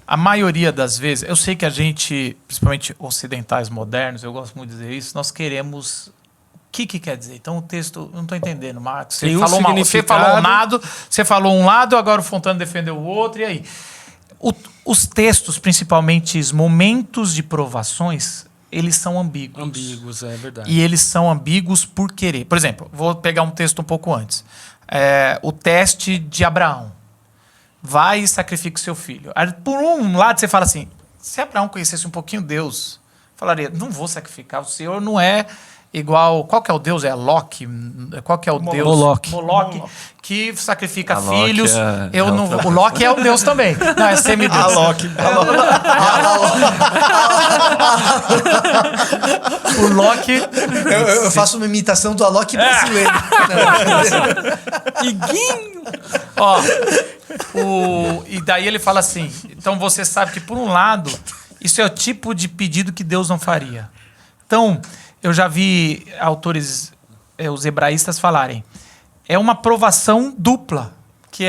A maioria das vezes, eu sei que a gente, principalmente ocidentais modernos, eu gosto muito de dizer isso, nós queremos... O que quer dizer? Então o texto, eu não estou entendendo, Marcos. Você falou um lado, agora o Fontana defendeu o outro, e aí? Os textos, principalmente os momentos de provações, eles são ambíguos. Ambíguos, é verdade. E eles são ambíguos por querer. Por exemplo, vou pegar um texto um pouco antes. O teste de Abraão. Vai e sacrifica o seu filho. Aí, por um lado, você fala assim, se Abraão conhecesse um pouquinho Deus, falaria, não vou sacrificar, o Senhor não é... Igual, qual que é o deus? É Loki? Qual que é o deus? Moloch, que sacrifica filhos. O Loki é o deus também. Não, é semideus. O Loki... Eu faço uma imitação do Alok brasileiro. Iguinho! E daí ele fala assim, então você sabe que, por um lado, isso é o tipo de pedido que Deus não faria. Então... Eu já vi autores, os hebraístas falarem, é uma provação dupla, que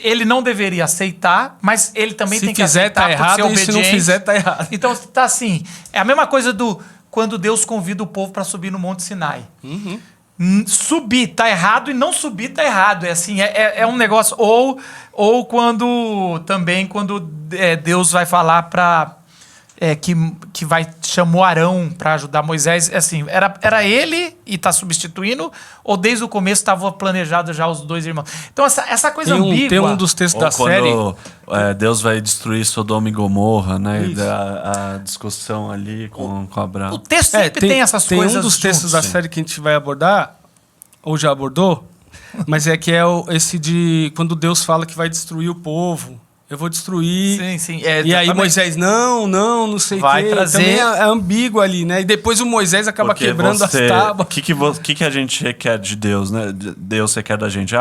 ele não deveria aceitar, mas ele também tem que aceitar tá errado, por ser obediente. E se não fizer, tá errado. Então, tá assim, é a mesma coisa quando Deus convida o povo para subir no Monte Sinai. Subir tá errado e não subir tá errado. É assim, é um negócio... Ou quando Deus vai falar para... que chamou Arão para ajudar Moisés, assim, era ele e está substituindo, ou desde o começo estava planejado já os dois irmãos? Então essa coisa ambígua... Tem um dos textos da série... Deus vai destruir Sodoma e Gomorra, né? E a discussão ali com Abraão. O texto sempre tem essas coisas. Tem um dos textos da série que a gente vai abordar, ou já abordou, mas é esse de quando Deus fala que vai destruir o povo. Eu vou destruir. Sim. E aí Moisés, não sei o quê. Trazer... Também é ambíguo ali, né? E depois o Moisés acaba quebrando as tábuas. O que a gente requer de Deus, né? Deus requer da gente,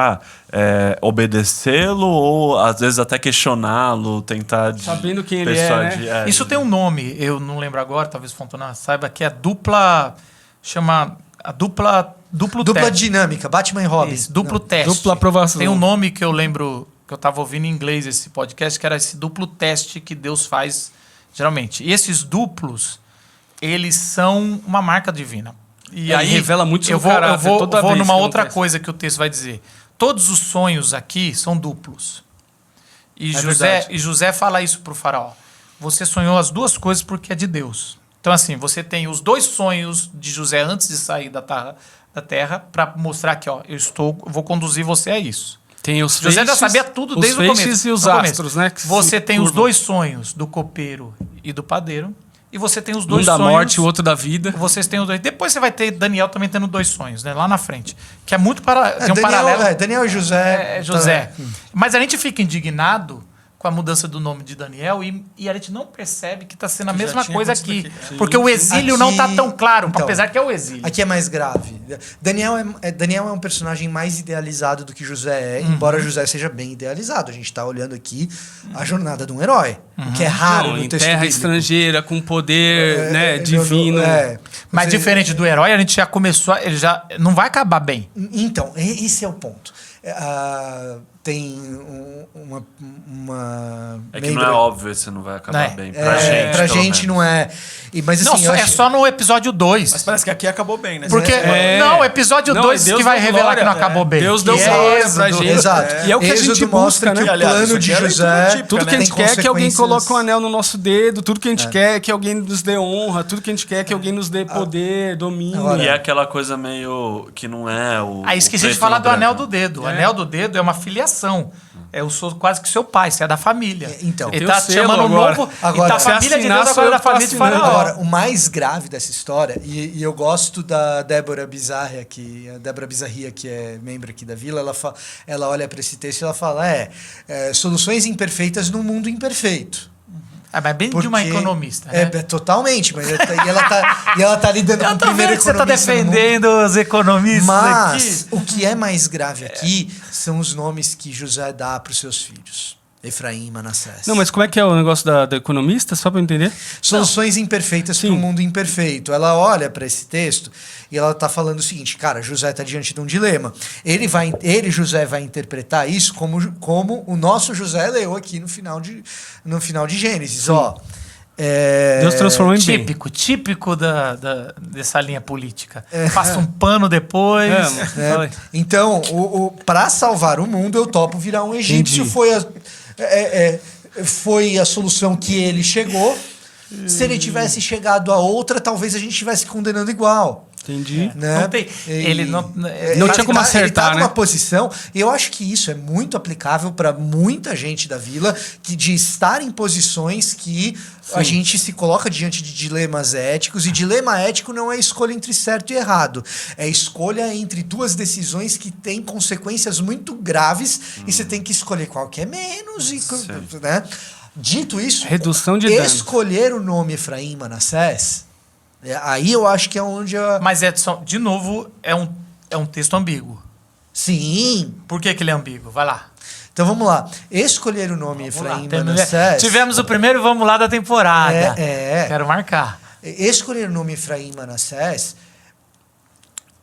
obedecê-lo ou às vezes até questioná-lo, tentar... Sabendo quem ele é, né? Isso tem um nome, eu não lembro agora, talvez Fontana saiba, que é dupla dinâmica, Batman e Robin. Isso, duplo teste. Dupla aprovação. Tem um nome que eu lembro... que eu estava ouvindo em inglês esse podcast, que era esse duplo teste que Deus faz, geralmente. E esses duplos, eles são uma marca divina. E aí revela muito sobre o caráter. Eu vou numa outra coisa que o texto vai dizer. Todos os sonhos aqui são duplos. E José fala isso para o faraó. Você sonhou as duas coisas porque é de Deus. Então, assim, você tem os dois sonhos de José antes de sair da terra para mostrar que eu vou conduzir você a isso. Tem os José já sabia tudo desde o começo. E os astros, né? Você tem os dois sonhos do copeiro e do padeiro, e você tem os Um dois da sonhos. morte, o outro da vida. Vocês têm os dois. Depois você vai ter Daniel também tendo 2 sonhos, né? Lá na frente. Que é muito para. Tem um paralelo. Daniel e José. José. Mas a gente fica indignado com a mudança do nome de Daniel e a gente não percebe que está sendo a Que já mesma tinha coisa acontecido aqui. aqui. Porque o exílio Aqui- não está tão claro, então, apesar que é o exílio. Aqui é mais grave. Daniel é um personagem mais idealizado do que José é, embora José seja bem idealizado. A gente está olhando aqui a jornada de um herói, o que é raro Não, no em texto terra bíblico. estrangeira, com poder né, no- divino. Mas Você- diferente do herói, a gente já começou. Ele já não vai acabar bem. Então, esse é o ponto. Tem uma É que não é óbvio, esse não vai acabar bem. Pra É, gente, pra pelo gente menos. não é. Mas assim, Não, eu é acho- só no episódio 2. Mas parece que aqui acabou bem, né? Porque. Não, o episódio Não, 2 Deus que vai deu revelar glória, que não acabou bem. Deus deu Que glória Êxodo. pra gente. Exato. E é o que a Êxodo gente mostra busca, que né? o Aliás, plano isso de aqui é José. leitura típica, Tudo que a tem gente quer é que alguém consequências- coloque um anel no nosso dedo, tudo que a gente quer é que alguém nos dê honra, tudo que a gente quer é que alguém nos dê poder, domínio. Agora- E é aquela coisa meio que não é o. Aí esqueci o de preto falar no do anel branco. do dedo. O anel do dedo é uma filiação. Eu sou quase que seu pai, você é da família. Então. Ele Tem tá o te selo chamando agora. novo. Agora, e tá a se família de assinar, Deus sou agora eu da que tô família de assinando. Faraó. Agora, o mais grave dessa história, e eu gosto da Débora Bizarria, a Débora Bizarria, que é membro aqui da Vila, ela olha para esse texto e ela fala: soluções imperfeitas num mundo imperfeito. Mas bem de uma economista, né? Totalmente, mas ela tá lidando com Eu o tô primeiro vendo que você tá economista no mundo. defendendo os economistas Mas aqui. o que é mais grave aqui são os nomes que José dá para os seus filhos. Efraim e Manassés. Não, mas como é que é o negócio da economista? Só pra eu entender. Soluções imperfeitas para um mundo imperfeito. Ela olha para esse texto e ela está falando o seguinte: cara, José está diante de um dilema. José, vai interpretar isso como o nosso José leu aqui no final de Gênesis. Ó, Deus transformou em bem. Típico dessa linha política. Passa um pano depois. Fala aí. Então, para salvar o mundo, eu topo virar um egípcio. Entendi. Foi a solução que ele chegou. Se ele tivesse chegado a outra, talvez a gente estivesse condenando igual. Entendi. Né? Não tem. Ele não tinha como acertar, ele tá né? numa posição, e eu acho que isso é muito aplicável para muita gente da vila, de estar em posições que a gente se coloca diante de dilemas éticos, e dilema ético não é escolha entre certo e errado, é escolha entre duas decisões que têm consequências muito graves, e você tem que escolher qual que é menos, né? Dito isso, Redução de danos. escolher o nome Efraim e Manassés, aí eu acho que é onde Mas, Edson, de novo, é um texto ambíguo. Sim. Por que ele é ambíguo? Vai lá. Então vamos lá. Escolher o nome Efraim e Manassés. Tivemos o primeiro vamos lá da temporada. É. Quero marcar. Escolher o nome Efraim e Manassés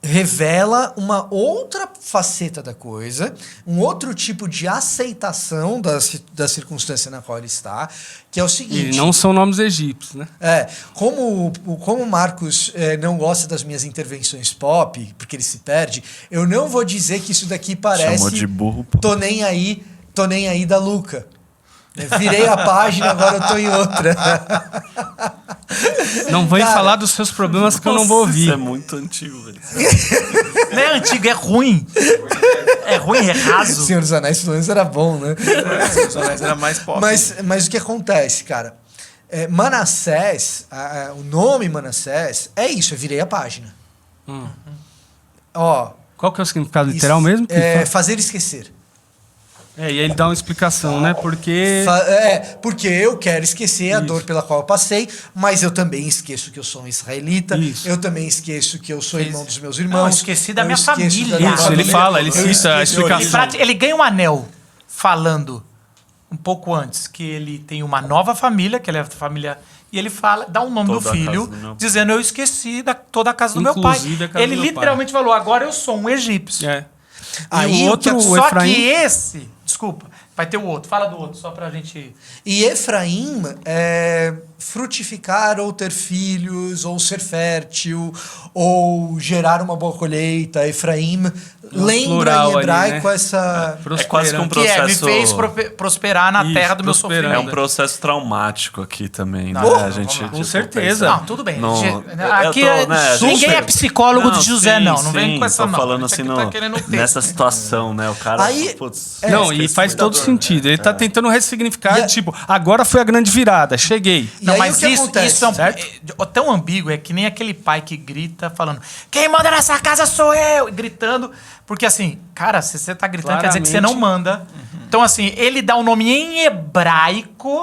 revela uma outra faceta da coisa, um outro tipo de aceitação da circunstância na qual ele está, que é o seguinte... E não são nomes egípcios, né? Como o Marcos não gosta das minhas intervenções pop, porque ele se perde, eu não vou dizer que isso daqui parece... Chamou de burro, pô. Tô nem aí da Luca. Virei a página, agora eu tô em outra. Não vem Cara, falar dos seus problemas que eu não vou ouvir. Isso é muito antigo, velho. Não é antigo, é ruim. É ruim, é raso. Senhor dos Anéis, pelo menos era bom, né? Os anéis era mais pop. Mas o que acontece, cara? Manassés, o nome Manassés, é isso, eu virei a página. Ó, Qual que é o significado literal mesmo? fazer esquecer. E aí ele dá uma explicação, né? Porque... Porque eu quero esquecer a dor pela qual eu passei, mas eu também esqueço que eu sou um israelita, Isso. eu também esqueço que eu sou irmão dos meus Não, irmãos. eu esqueci da eu minha esqueço família. minha Isso, família. ele fala, ele Eu cita a esqueço- explicação. Ele ganha um anel falando um pouco antes que ele tem uma nova família, que ele é família. E ele fala, dá o nome Toda do a filho, casa do meu pai. dizendo: eu esqueci toda a casa do meu pai. Inclusive a casa Ele do meu literalmente falou: agora eu sou um egípcio. Aí E o o que outro, o Só Efraim... que esse. Desculpa, vai ter o outro. Fala do outro, só pra gente. E Efraim é frutificar ou ter filhos, ou ser fértil, ou gerar uma boa colheita. Efraim lembra plural em hebraico ali, né? essa... É quase que um Que me processo... fez prosperar na Isso, terra do meu prosperando. sofrimento. É um processo traumático aqui também, né? Não, A gente, vamos lá. Com certeza. Não, tudo bem. Não, Aqui eu tô, né, ninguém super- é psicólogo de José, sim, não. Não vem sim, com essa, tô não. falando A gente assim aqui tá querendo ter. nessa situação, né? O cara... Aí- Não, e faz todo sentido. Ele tá tentando ressignificar, E a- tipo, agora foi a grande virada, cheguei. E Não, aí mas o que acontece? isso é tão ambíguo, é que nem aquele pai que grita falando: quem manda nessa casa sou eu! E gritando. Porque assim, cara, se você tá gritando, quer dizer que você não manda. Então, assim, ele dá o nome em hebraico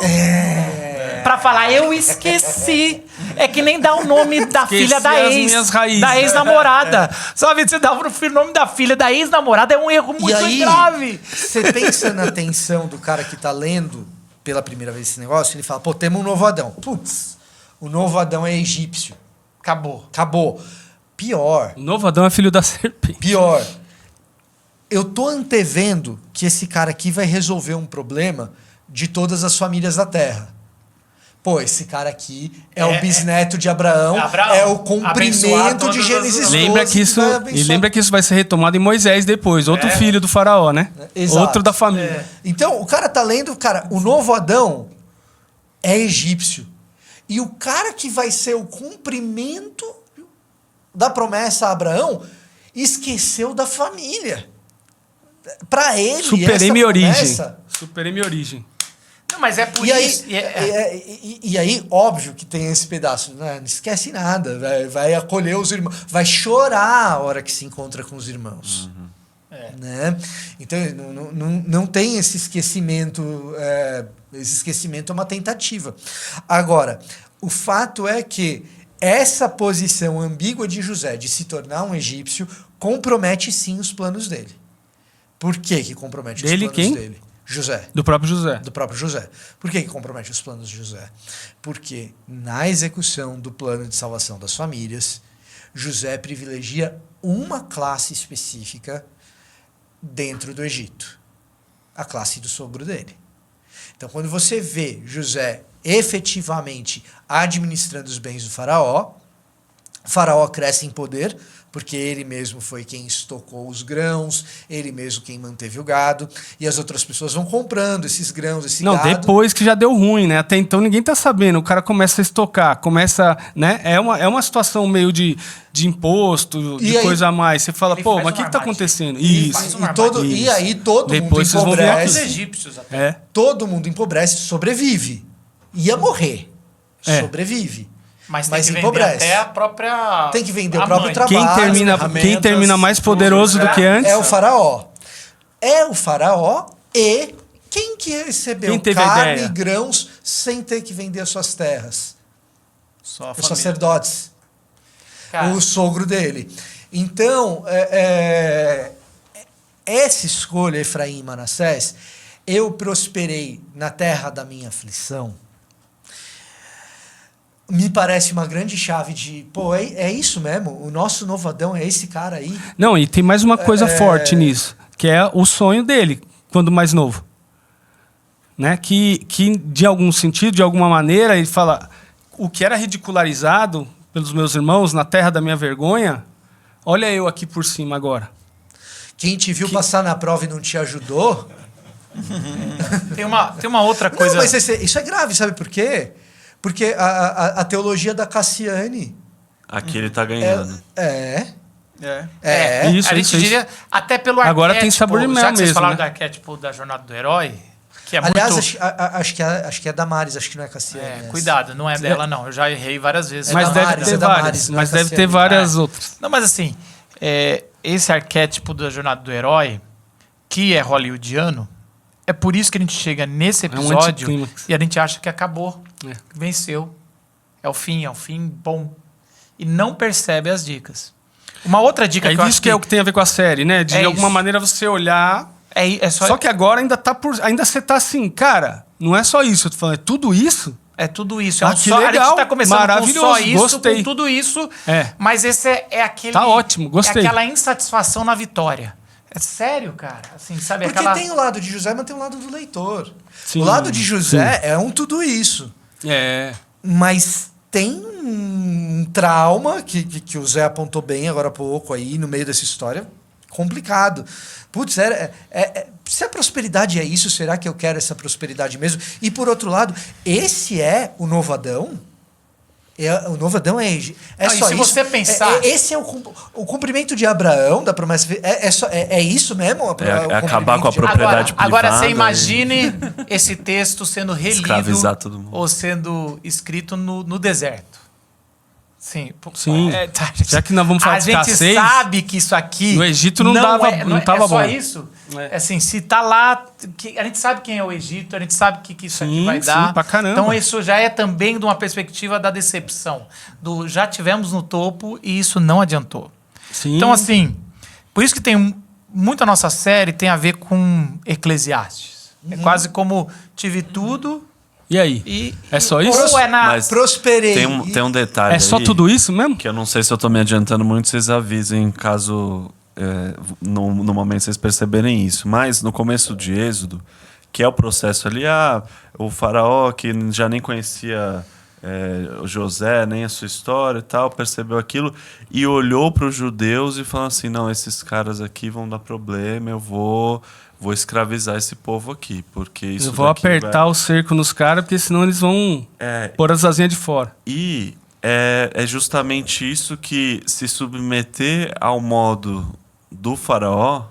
pra falar, eu esqueci. É que nem dá o nome da filha da minhas raízes. da ex-namorada. Sabe, você dá pro filho o nome da filha da ex-namorada, é um erro muito grave. Você pensa na tensão do cara que tá lendo pela primeira vez esse negócio, ele fala, pô, temos um novo Adão. Putz, o novo Adão é egípcio. Acabou. Pior. O novo Adão é filho da serpente. Pior. Eu tô antevendo que esse cara aqui vai resolver um problema de todas as famílias da Terra. Pô, esse cara aqui é o bisneto de Abraão, é o cumprimento de Gênesis 12. Lembra que isso vai ser retomado em Moisés depois, outro filho do faraó, né? Exato. Outro da família. Então, o cara tá lendo, o novo Adão é egípcio. E o cara que vai ser o cumprimento da promessa a Abraão esqueceu da família. Para ele, superei minha promessa... Superei minha origem. Não, mas é por e isso. Aí, e aí, óbvio que tem esse pedaço. Né? Não esquece nada. Vai acolher os irmãos. Vai chorar a hora que se encontra com os irmãos. Né? Então, não tem esse esquecimento. Esse esquecimento é uma tentativa. Agora, o fato é que essa posição ambígua de José de se tornar um egípcio compromete sim os planos dele. Por que compromete os planos dele? José. Do próprio José. Do próprio José. Por que compromete os planos de José? Porque na execução do plano de salvação das famílias, José privilegia uma classe específica dentro do Egito. A classe do sogro dele. Então, quando você vê José efetivamente administrando os bens do faraó, o faraó cresce em poder, porque ele mesmo foi quem estocou os grãos, ele mesmo quem manteve o gado, e as outras pessoas vão comprando esses grãos, esse gado. Não, depois que já deu ruim, né? Até então ninguém tá sabendo, o cara começa a estocar, né? É uma situação meio de imposto, de coisa a mais. Você fala, pô, mas o que tá acontecendo? Isso. E aí todo depois mundo empobrece. Os egípcios até. Todo mundo empobrece, sobrevive. Ia morrer. Sobrevive. Mas tem que vender até a própria... Tem que vender o próprio trabalho. Quem termina mais poderoso do que antes? É o faraó. É o faraó e quem que recebeu carne e grãos sem ter que vender as suas terras? Só os sacerdotes. O sogro dele. Então, essa escolha, Efraim e Manassés, eu prosperei na terra da minha aflição, me parece uma grande chave de... Pô, é isso mesmo? O nosso novo Adão é esse cara aí? Não, e tem mais uma coisa forte nisso, que é o sonho dele, quando mais novo. Né? Que de algum sentido, de alguma maneira, ele fala... O que era ridicularizado pelos meus irmãos na terra da minha vergonha, olha eu aqui por cima agora. Quem te viu passar na prova e não te ajudou... Tem uma outra coisa... Não, mas isso é grave, sabe por quê? Porque a teologia da Cassiane... Aqui ele tá ganhando. Isso, a gente diria, até pelo arquétipo... Agora tem sabor de mel mesmo, vocês falaram né? do arquétipo da jornada do herói, que é aliás, muito... acho que é Damares, acho que não é Cassiane. Cuidado, não é dela, não. Eu já errei várias vezes. Mas deve ter várias. Mas deve ter várias outras. Não, mas assim, esse arquétipo da jornada do herói, que é hollywoodiano, é por isso que a gente chega nesse episódio e a gente acha que acabou, venceu. É o fim bom. E não percebe as dicas. Uma outra dica que eu acho que é o que tem a ver com a série, né? De alguma maneira você olhar... Só que agora ainda você tá assim, cara, não é só isso. Eu tô falando, é tudo isso? É tudo isso. Que legal, a gente tá começando maravilhoso, com só isso, gostei. com tudo isso. Mas esse é aquele... Tá ótimo, gostei. É aquela insatisfação na vitória. É sério, cara. Assim, sabe, porque tem o lado de José, mas tem o lado do leitor. Sim, o lado de José é tudo isso. Mas tem um trauma que o Zé apontou bem agora há pouco aí, no meio dessa história, complicado. Putz, se a prosperidade é isso, será que eu quero essa prosperidade mesmo? E por outro lado, esse é o novo Adão? O novo Adão é Não, só e se isso. você pensar... Esse é o cumprimento de Abraão, da promessa. É isso mesmo? É acabar com a propriedade privada. Agora você imagine esse texto sendo relido escravizar todo mundo. ou sendo escrito no deserto. Sim. Já que nós vamos falar de escassez... A gente sabe que isso aqui... No Egito não estava bom. É só isso? Assim, se tá lá... a gente sabe quem é o Egito, a gente sabe que isso aqui vai dar. Pra caramba. Então isso já é também de uma perspectiva da decepção. Já tivemos no topo e isso não adiantou. Sim. Então, assim... Por isso que tem... Muita nossa série tem a ver com Eclesiastes. É quase como tive tudo... E aí? É só isso? Ou é na... Prosperei. Tem um detalhe É só aí, tudo isso mesmo? que eu não sei se eu tô me adiantando muito, vocês avisem caso no momento vocês perceberem isso. Mas no começo de Êxodo, que é o processo ali, o faraó que já nem conhecia o José, nem a sua história e tal, percebeu aquilo e olhou para os judeus e falou assim, não, esses caras aqui vão dar problema, eu vou escravizar esse povo aqui, porque isso eu vou apertar o cerco nos caras, porque senão eles vão pôr as asinhas de fora. E é justamente isso que se submeter ao modo do faraó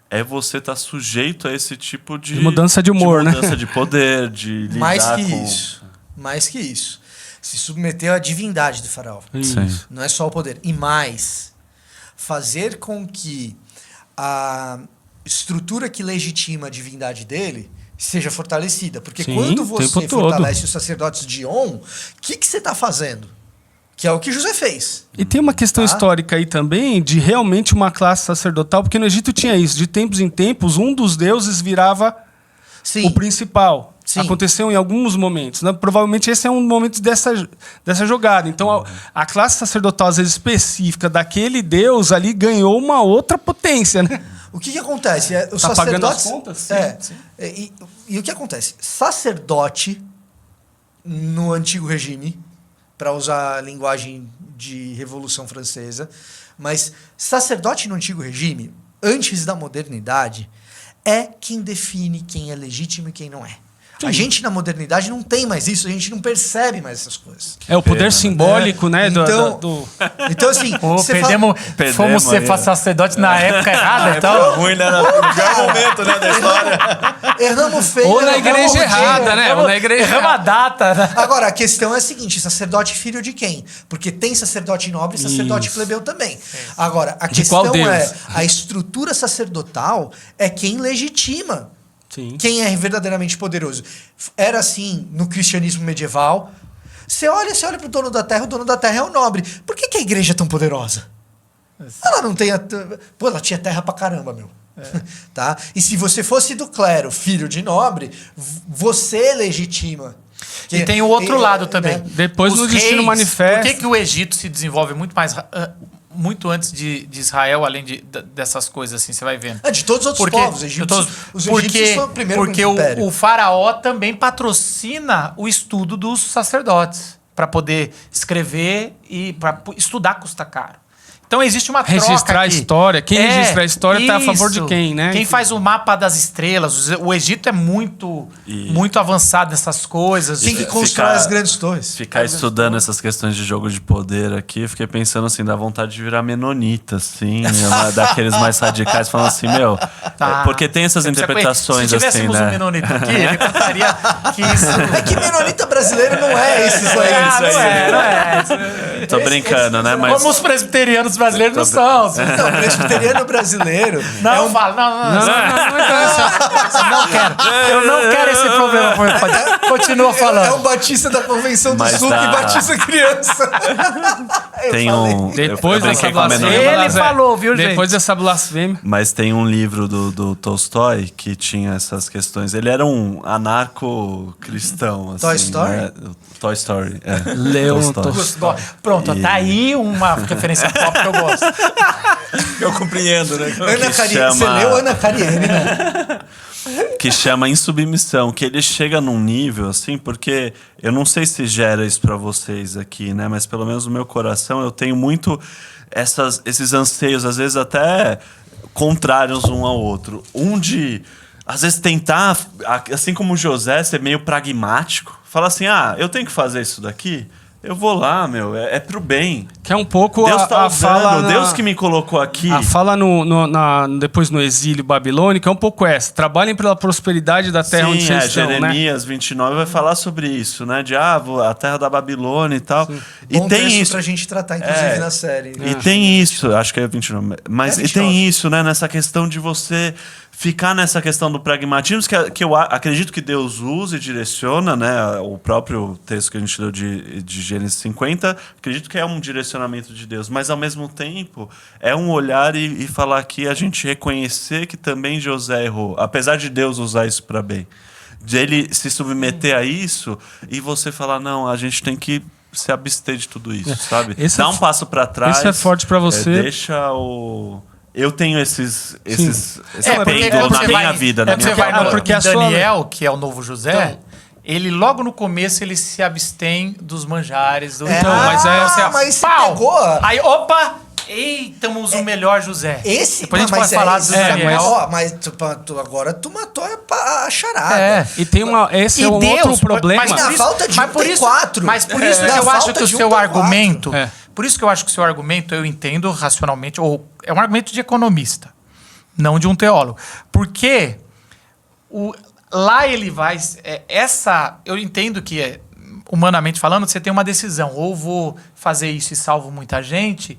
é você estar sujeito a esse tipo de mudança de humor, de mudança de poder, de lidar Mais que isso. Se submeter à divindade do faraó. Sim. Não é só o poder. E mais, fazer com que a estrutura que legitima a divindade dele seja fortalecida. Porque quando você fortalece os sacerdotes de On, o que você está fazendo? Que é o que José fez. E tem uma questão histórica aí também de realmente uma classe sacerdotal, porque no Egito tinha isso. De tempos em tempos, um dos deuses virava o principal. Sim. Aconteceu em alguns momentos. Né? Provavelmente esse é um momento dessa jogada. Então, a classe sacerdotal, às vezes, específica daquele deus ali ganhou uma outra potência, né? O que acontece? Os sacerdotes pagando as contas? Sim. E o que acontece? Sacerdote no antigo regime, para usar a linguagem de Revolução Francesa, mas sacerdote no antigo regime, antes da modernidade, é quem define quem é legítimo e quem não é. Sim. A gente, na modernidade, não tem mais isso, a gente não percebe mais essas coisas. É o poder simbólico, né? Então, assim... Fomos ser sacerdote na época errada, então... ruim, né? No pior momento, né, da história. Erramos feio. Ou na igreja errada, né? Ou na igreja erramos a data, né? Agora, a questão é a seguinte, sacerdote filho de quem? Porque tem sacerdote nobre e sacerdote plebeu também. Agora, a questão é, a estrutura sacerdotal é quem legitima. Sim. Quem é verdadeiramente poderoso. Era assim no cristianismo medieval. Você olha para o dono da terra é o nobre. Por que a igreja é tão poderosa? Ela não tem... Pô, ela tinha terra pra caramba, meu. Tá? E se você fosse do clero, filho de nobre, você legitima. E tem o outro lado também. Depois no Destino Manifesto... Por que o Egito se desenvolve muito antes de Israel, além dessas coisas, assim, você vai vendo. De todos os outros povos. Os egípcios são o primeiro império. O faraó também patrocina o estudo dos sacerdotes para poder escrever e para estudar custa caro. Então existe uma troca registrar aqui. A história. Quem registra a história está a favor de quem, né? Quem faz o mapa das estrelas. O Egito é muito avançado nessas coisas. Quem que constrói as grandes torres? Ficar estudando essas questões de jogo de poder aqui, eu fiquei pensando assim, dá vontade de virar menonita, assim, daqueles mais radicais, falando assim, porque tem essas interpretações assim, né? Se tivéssemos um menonita aqui, ele contaria que isso... É que menonita brasileiro não é esses aí. Não é. Tô brincando, né? Mas... Como os presbiterianos brasileiros não são. Não, presbiteriano brasileiro... Não, fala. Não quero. Eu não quero esse problema. Continua falando. É o Batista da Convenção do Sul que batiza criança. Tem Depois dessa blasfêmia. Ele falou, viu, gente? Depois dessa blasfêmia. Mas tem um livro do Tolstói que tinha essas questões. Ele era um anarco-cristão. Assim, Toy Story? Né? Toy Story, Leon Tolstói. Pronto, tá aí uma referência pop que eu gosto. Eu compreendo, né? Você leu Ana Karenina, né? Que chama Insubmissão, que ele chega num nível, assim, porque eu não sei se gera isso pra vocês aqui, né? Mas pelo menos no meu coração eu tenho muito esses anseios, às vezes até contrários um ao outro. De, às vezes, tentar, assim como o José, ser meio pragmático. Fala assim, eu tenho que fazer isso daqui... eu vou lá, meu, é pro bem. Que é um pouco Deus tá usando, fala Deus que me colocou aqui. A fala depois no exílio babilônico é um pouco essa. Trabalhem pela prosperidade da terra onde vocês estão, Jeremias 29 vai falar sobre isso, né? De a terra da Babilônia e tal. Sim. E Bom tem isso pra gente tratar, inclusive, na série. E tem isso, acho que é 29. Mas 29. E tem isso, né? Nessa questão de você ficar nessa questão do pragmatismo, que eu acredito que Deus usa e direciona, né? O próprio texto que a gente leu de Gênesis 50, acredito que é um direcionamento de Deus, mas ao mesmo tempo é um olhar e falar aqui, a gente reconhecer que também José errou, apesar de Deus usar isso para bem. De ele se submeter a isso e você falar, não, a gente tem que se abster de tudo isso, sabe? Dá um passo para trás. Isso é forte para você. Deixa o... Eu tenho esse porque pêndulo na você minha vai, vida, na minha você vai vida. porque Daniel, que é o novo José, ele logo no começo ele se abstém dos manjares. Mas você pegou... Aí, opa! Estamos o melhor José. Depois a gente vai falar do Daniel. Mas agora tu matou a charada. E tem esse é um outro problema. Mas na falta de tem 4. Mas por isso que eu acho que o seu argumento... Por isso que eu acho que o seu argumento, eu entendo racionalmente, ou é um argumento de economista, não de um teólogo. Porque lá ele vai... eu entendo que, humanamente falando, você tem uma decisão. Ou vou fazer isso e salvo muita gente,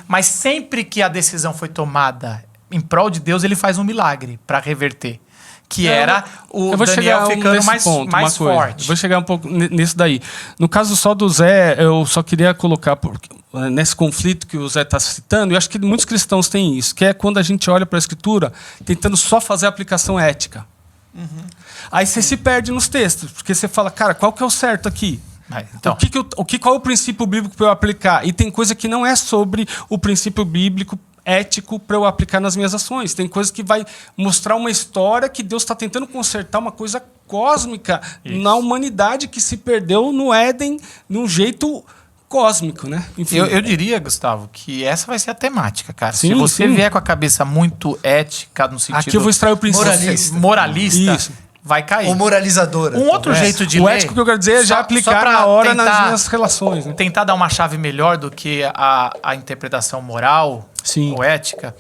mas sempre que a decisão foi tomada em prol de Deus, ele faz um milagre para reverter. Que era o Daniel ficando mais forte. Eu vou chegar um pouco nisso daí. No caso só do Zé, eu só queria colocar nesse conflito que o Zé está citando, eu acho que muitos cristãos têm isso, que é quando a gente olha para a Escritura tentando só fazer a aplicação ética. Aí você se perde nos textos, porque você fala, cara, qual que é o certo aqui? Então, qual é o princípio bíblico para eu aplicar? E tem coisa que não é sobre o princípio bíblico ético para eu aplicar nas minhas ações. Tem coisa que vai mostrar uma história que Deus está tentando consertar uma coisa cósmica na humanidade que se perdeu no Éden de um jeito cósmico, né? Enfim, eu diria, Gustavo, que essa vai ser a temática, cara. Sim, se você vier com a cabeça muito ética, no sentido... Aqui eu vou extrair o princípio. Moralista. Isso. Vai cair. Ou moralizadora. Um outro jeito de ler... O ler, ético que eu quero dizer é já aplicar na hora nas minhas relações. Né? Tentar dar uma chave melhor do que a interpretação moral ou ética.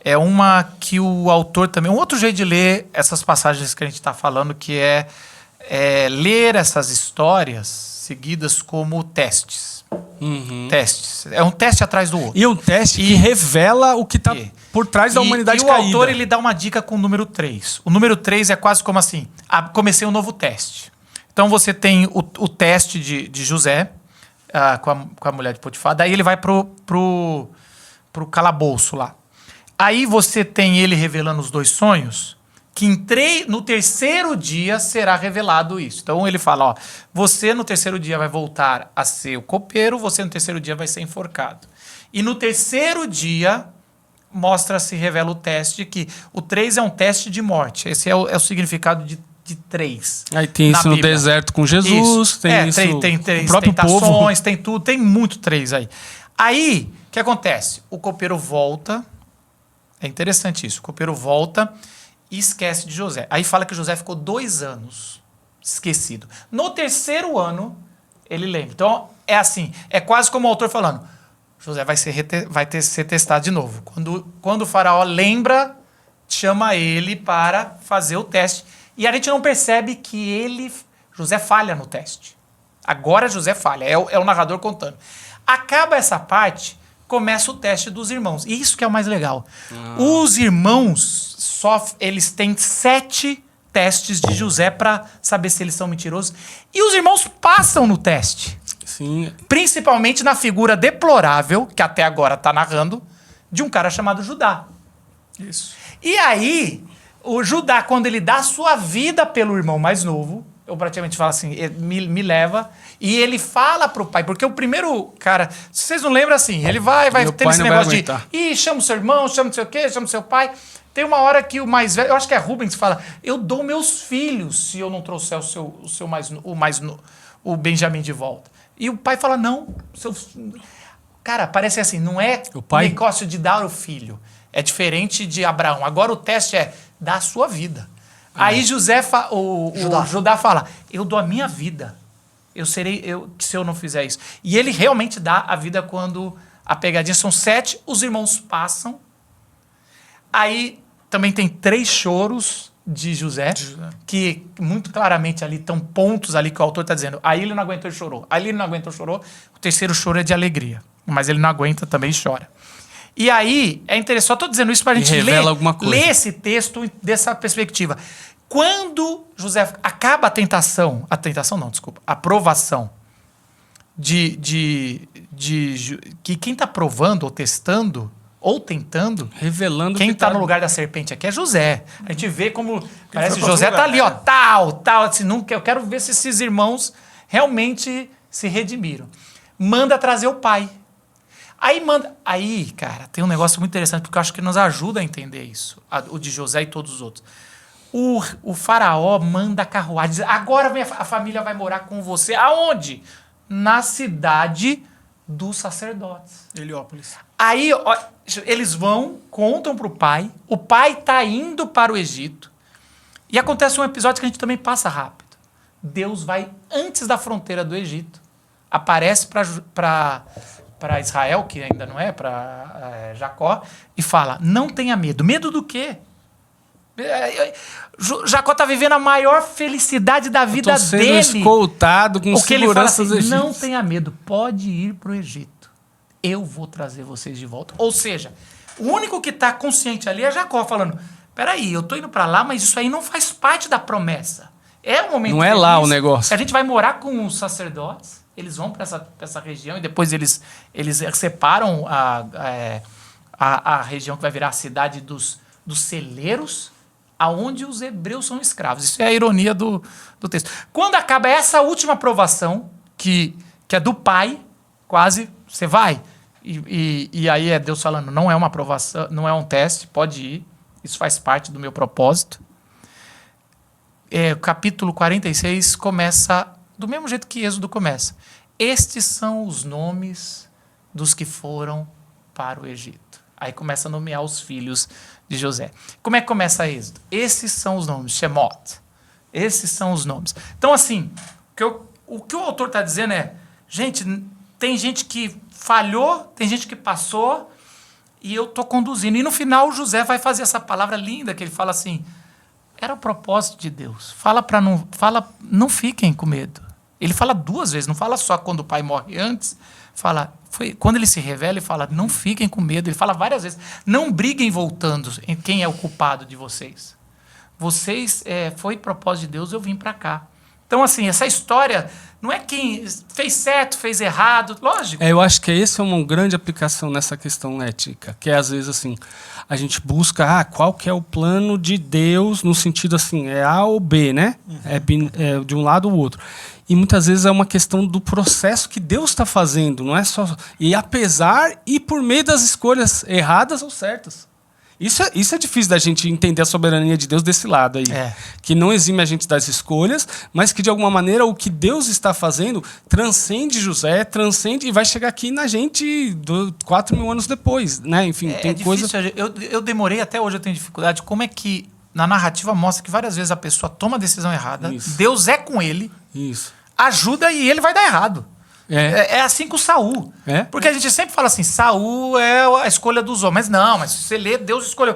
É uma que o autor também... Um outro jeito de ler essas passagens que a gente está falando, que é ler essas histórias seguidas como testes. Testes. É um teste atrás do outro. E um teste que revela o que está por trás da humanidade caída. E o autor ele dá uma dica com o número 3. O número 3 é quase como assim, comecei um novo teste. Então você tem o teste de José com a mulher de Potifar, daí ele vai pro calabouço lá. Aí você tem ele revelando os 2 sonhos, que no terceiro dia será revelado isso. Então ele fala, você no terceiro dia vai voltar a ser o copeiro, você no terceiro dia vai ser enforcado. E no terceiro dia mostra-se, revela o teste, que o 3 é um teste de morte. Esse é o significado de 3. Aí tem isso no deserto com Jesus, isso. Tem isso tem o próprio tentações, povo. tem tudo, tem muito 3 aí. Aí, o que acontece? O copeiro volta, é interessante isso, o copeiro volta e esquece de José. Aí fala que José ficou 2 anos esquecido. No terceiro ano, ele lembra. Então, é assim, é quase como o autor falando, José vai ser testado de novo. Quando o faraó lembra, chama ele para fazer o teste. E a gente não percebe que José falha no teste. Agora José falha, é o narrador contando. Acaba essa parte, começa o teste dos irmãos. E isso que é o mais legal. Os irmãos, eles têm 7 testes de José para saber se eles são mentirosos. E os irmãos passam no teste. Sim. Principalmente na figura deplorável, que até agora está narrando, de um cara chamado Judá. Isso. E aí, o Judá, quando ele dá a sua vida pelo irmão mais novo, eu praticamente falo assim, me leva, e ele fala pro pai, porque o primeiro cara, se vocês não lembram assim, ele vai ter esse negócio de, chama o seu irmão, chama não sei o quê, chama o seu pai. Tem uma hora que o mais velho, eu acho que é Rubens, fala, eu dou meus filhos se eu não trouxer o Benjamim de volta. E o pai fala, não. Cara, parece assim, não é o negócio de dar o filho. É diferente de Abraão. Agora o teste é dar a sua vida. Aí Judá fala, eu dou a minha vida. se eu não fizer isso. E ele realmente dá a vida quando a pegadinha são 7, os irmãos passam. Aí também tem 3 choros de José, que muito claramente ali estão pontos ali que o autor está dizendo. Aí ele não aguentou e chorou. Aí ele não aguentou e chorou. O terceiro choro é de alegria. Mas ele não aguenta também e chora. E aí, é interessante, só estou dizendo isso para a gente ler esse texto dessa perspectiva. Quando José acaba a provação que quem está provando ou testando ou tentando, revelando quem está no lugar da serpente aqui é José. A gente vê como parece que José está ali, ó, tal, assim, eu quero ver se esses irmãos realmente se redimiram. Manda trazer o pai. Aí, cara, tem um negócio muito interessante, porque eu acho que nos ajuda a entender isso, o de José e todos os outros. O faraó manda a carruagem, diz, agora a família vai morar com você. Aonde? Na cidade dos sacerdotes. Heliópolis. Aí, ó, eles contam pro pai, o pai tá indo para o Egito, e acontece um episódio que a gente também passa rápido. Deus vai antes da fronteira do Egito, aparece para Israel, que ainda não é, para Jacó, e fala, não tenha medo. Medo do quê? Jacó está vivendo a maior felicidade da vida dele. Escoltado com o que ele fala assim, egípcios. não tenha medo, pode ir para o Egito. Eu vou trazer vocês de volta. Ou seja, o único que está consciente ali é Jacó falando, peraí, eu estou indo para lá, mas isso aí não faz parte da promessa. É um momento não é lá o negócio. A gente vai morar com os sacerdotes, eles vão para essa região e depois eles separam a região que vai virar a cidade dos celeiros, aonde os hebreus são escravos. Isso é a ironia do texto. Quando acaba essa última aprovação, que é do pai, quase, você vai. E aí é Deus falando, não é uma aprovação, não é um teste, pode ir. Isso faz parte do meu propósito. O capítulo 46 começa do mesmo jeito que Êxodo começa. Estes são os nomes dos que foram para o Egito. Aí começa a nomear os filhos de José. Como é que começa Êxodo? Esses são os nomes, Shemot. Esses são os nomes. Então, assim, o que o autor está dizendo é, gente, tem gente que falhou, tem gente que passou, e eu estou conduzindo. E no final, José vai fazer essa palavra linda, que ele fala assim, era o propósito de Deus. Não fiquem com medo. Ele fala 2 vezes, não fala só quando o pai morre antes, quando ele se revela e fala, não fiquem com medo. Ele fala várias vezes, não briguem voltando em quem é o culpado de vocês. Vocês, foi propósito de Deus, eu vim para cá. Então, assim, essa história não é quem fez certo, fez errado, lógico. Eu acho que essa é uma grande aplicação nessa questão ética, que é, às vezes, assim, a gente busca qual que é o plano de Deus, no sentido assim, é A ou B, né? É de um lado ou outro. E muitas vezes é uma questão do processo que Deus está fazendo, não é só... E apesar e por meio das escolhas erradas ou certas. Isso é difícil da gente entender a soberania de Deus desse lado aí. Que não exime a gente das escolhas, mas que de alguma maneira o que Deus está fazendo transcende José, transcende e vai chegar aqui na gente 4.000 anos depois, né? Enfim, tem difícil, coisa... Eu demorei, até hoje eu tenho dificuldade. Como é que na narrativa mostra que várias vezes a pessoa toma a decisão errada, Isso. Deus é com ele, Isso. ajuda e ele vai dar errado. É assim com Saul. Porque a gente sempre fala assim, Saul é a escolha dos homens. Mas não, mas se você lê, Deus escolheu.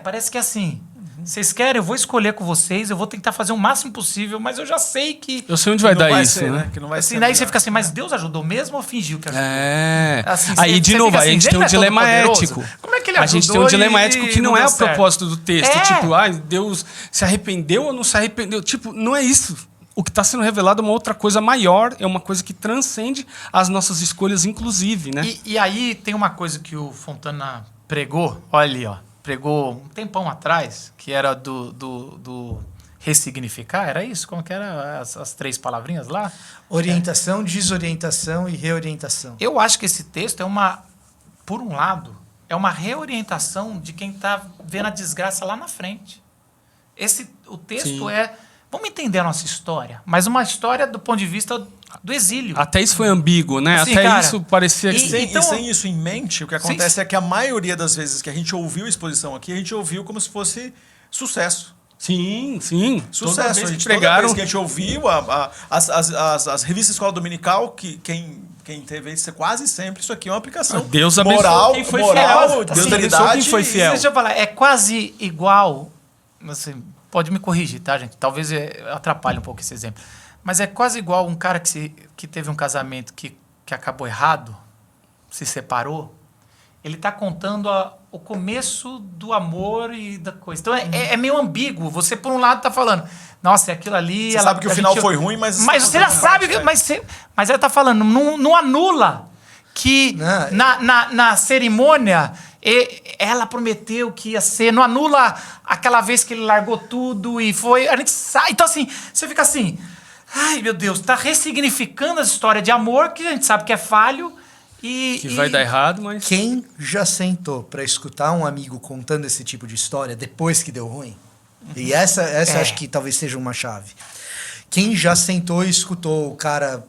Parece que é assim. Vocês querem, eu vou escolher com vocês, eu vou tentar fazer o máximo possível, mas eu já sei que... Eu sei onde vai dar isso, né? Que não vai assim, ser daí você fica assim, mas Deus ajudou mesmo ou fingiu que ajudou? Assim, aí, de novo, a gente tem um dilema ético. Como é que ele ajudou? A gente tem um dilema ético que não é o propósito do texto. Tipo, Deus se arrependeu ou não se arrependeu? Tipo, não é isso. O que está sendo revelado é uma outra coisa maior, é uma coisa que transcende as nossas escolhas, inclusive, né? E aí tem uma coisa que o Fontana pregou, olha ali, ó, pregou um tempão atrás, que era do ressignificar, era isso? Como que era as 3 palavrinhas lá? Orientação, desorientação e reorientação. Eu acho que esse texto por um lado, é uma reorientação de quem está vendo a desgraça lá na frente. O texto Sim. Vamos entender a nossa história, mas uma história do ponto de vista do exílio. Até isso foi ambíguo, né? Assim, até cara, isso parecia que... E sem isso em mente, o que acontece é que a maioria das vezes que a gente ouviu a exposição aqui, a gente ouviu como se fosse sucesso. Sim. Sucesso. Toda vez que a gente ouviu as revistas Escola Dominical, que quem teve isso quase sempre, isso aqui é uma aplicação Deus abençoe moral, quem foi moral, fiel. Deus abençoe quem foi fiel. Deixa eu falar, é quase igual, assim, pode me corrigir, tá, gente? Talvez atrapalhe um pouco esse exemplo. Mas é quase igual um cara que teve um casamento que acabou errado, se separou, ele está contando o começo do amor e da coisa. Então é meio ambíguo. Você, por um lado, está falando, nossa, é aquilo ali... Você sabe que o final foi ruim, mas... Mas você já sabe... Mas ela está falando, não anula que na cerimônia ela prometeu que ia ser... Não anula aquela vez que ele largou tudo e foi... A gente sabe. Então, assim, você fica assim... Ai, meu Deus, está ressignificando a história de amor, que a gente sabe que é falho... Que vai dar errado, mas... Quem já sentou para escutar um amigo contando esse tipo de história depois que deu ruim? E essa acho que talvez seja uma chave. Quem já sentou e escutou o cara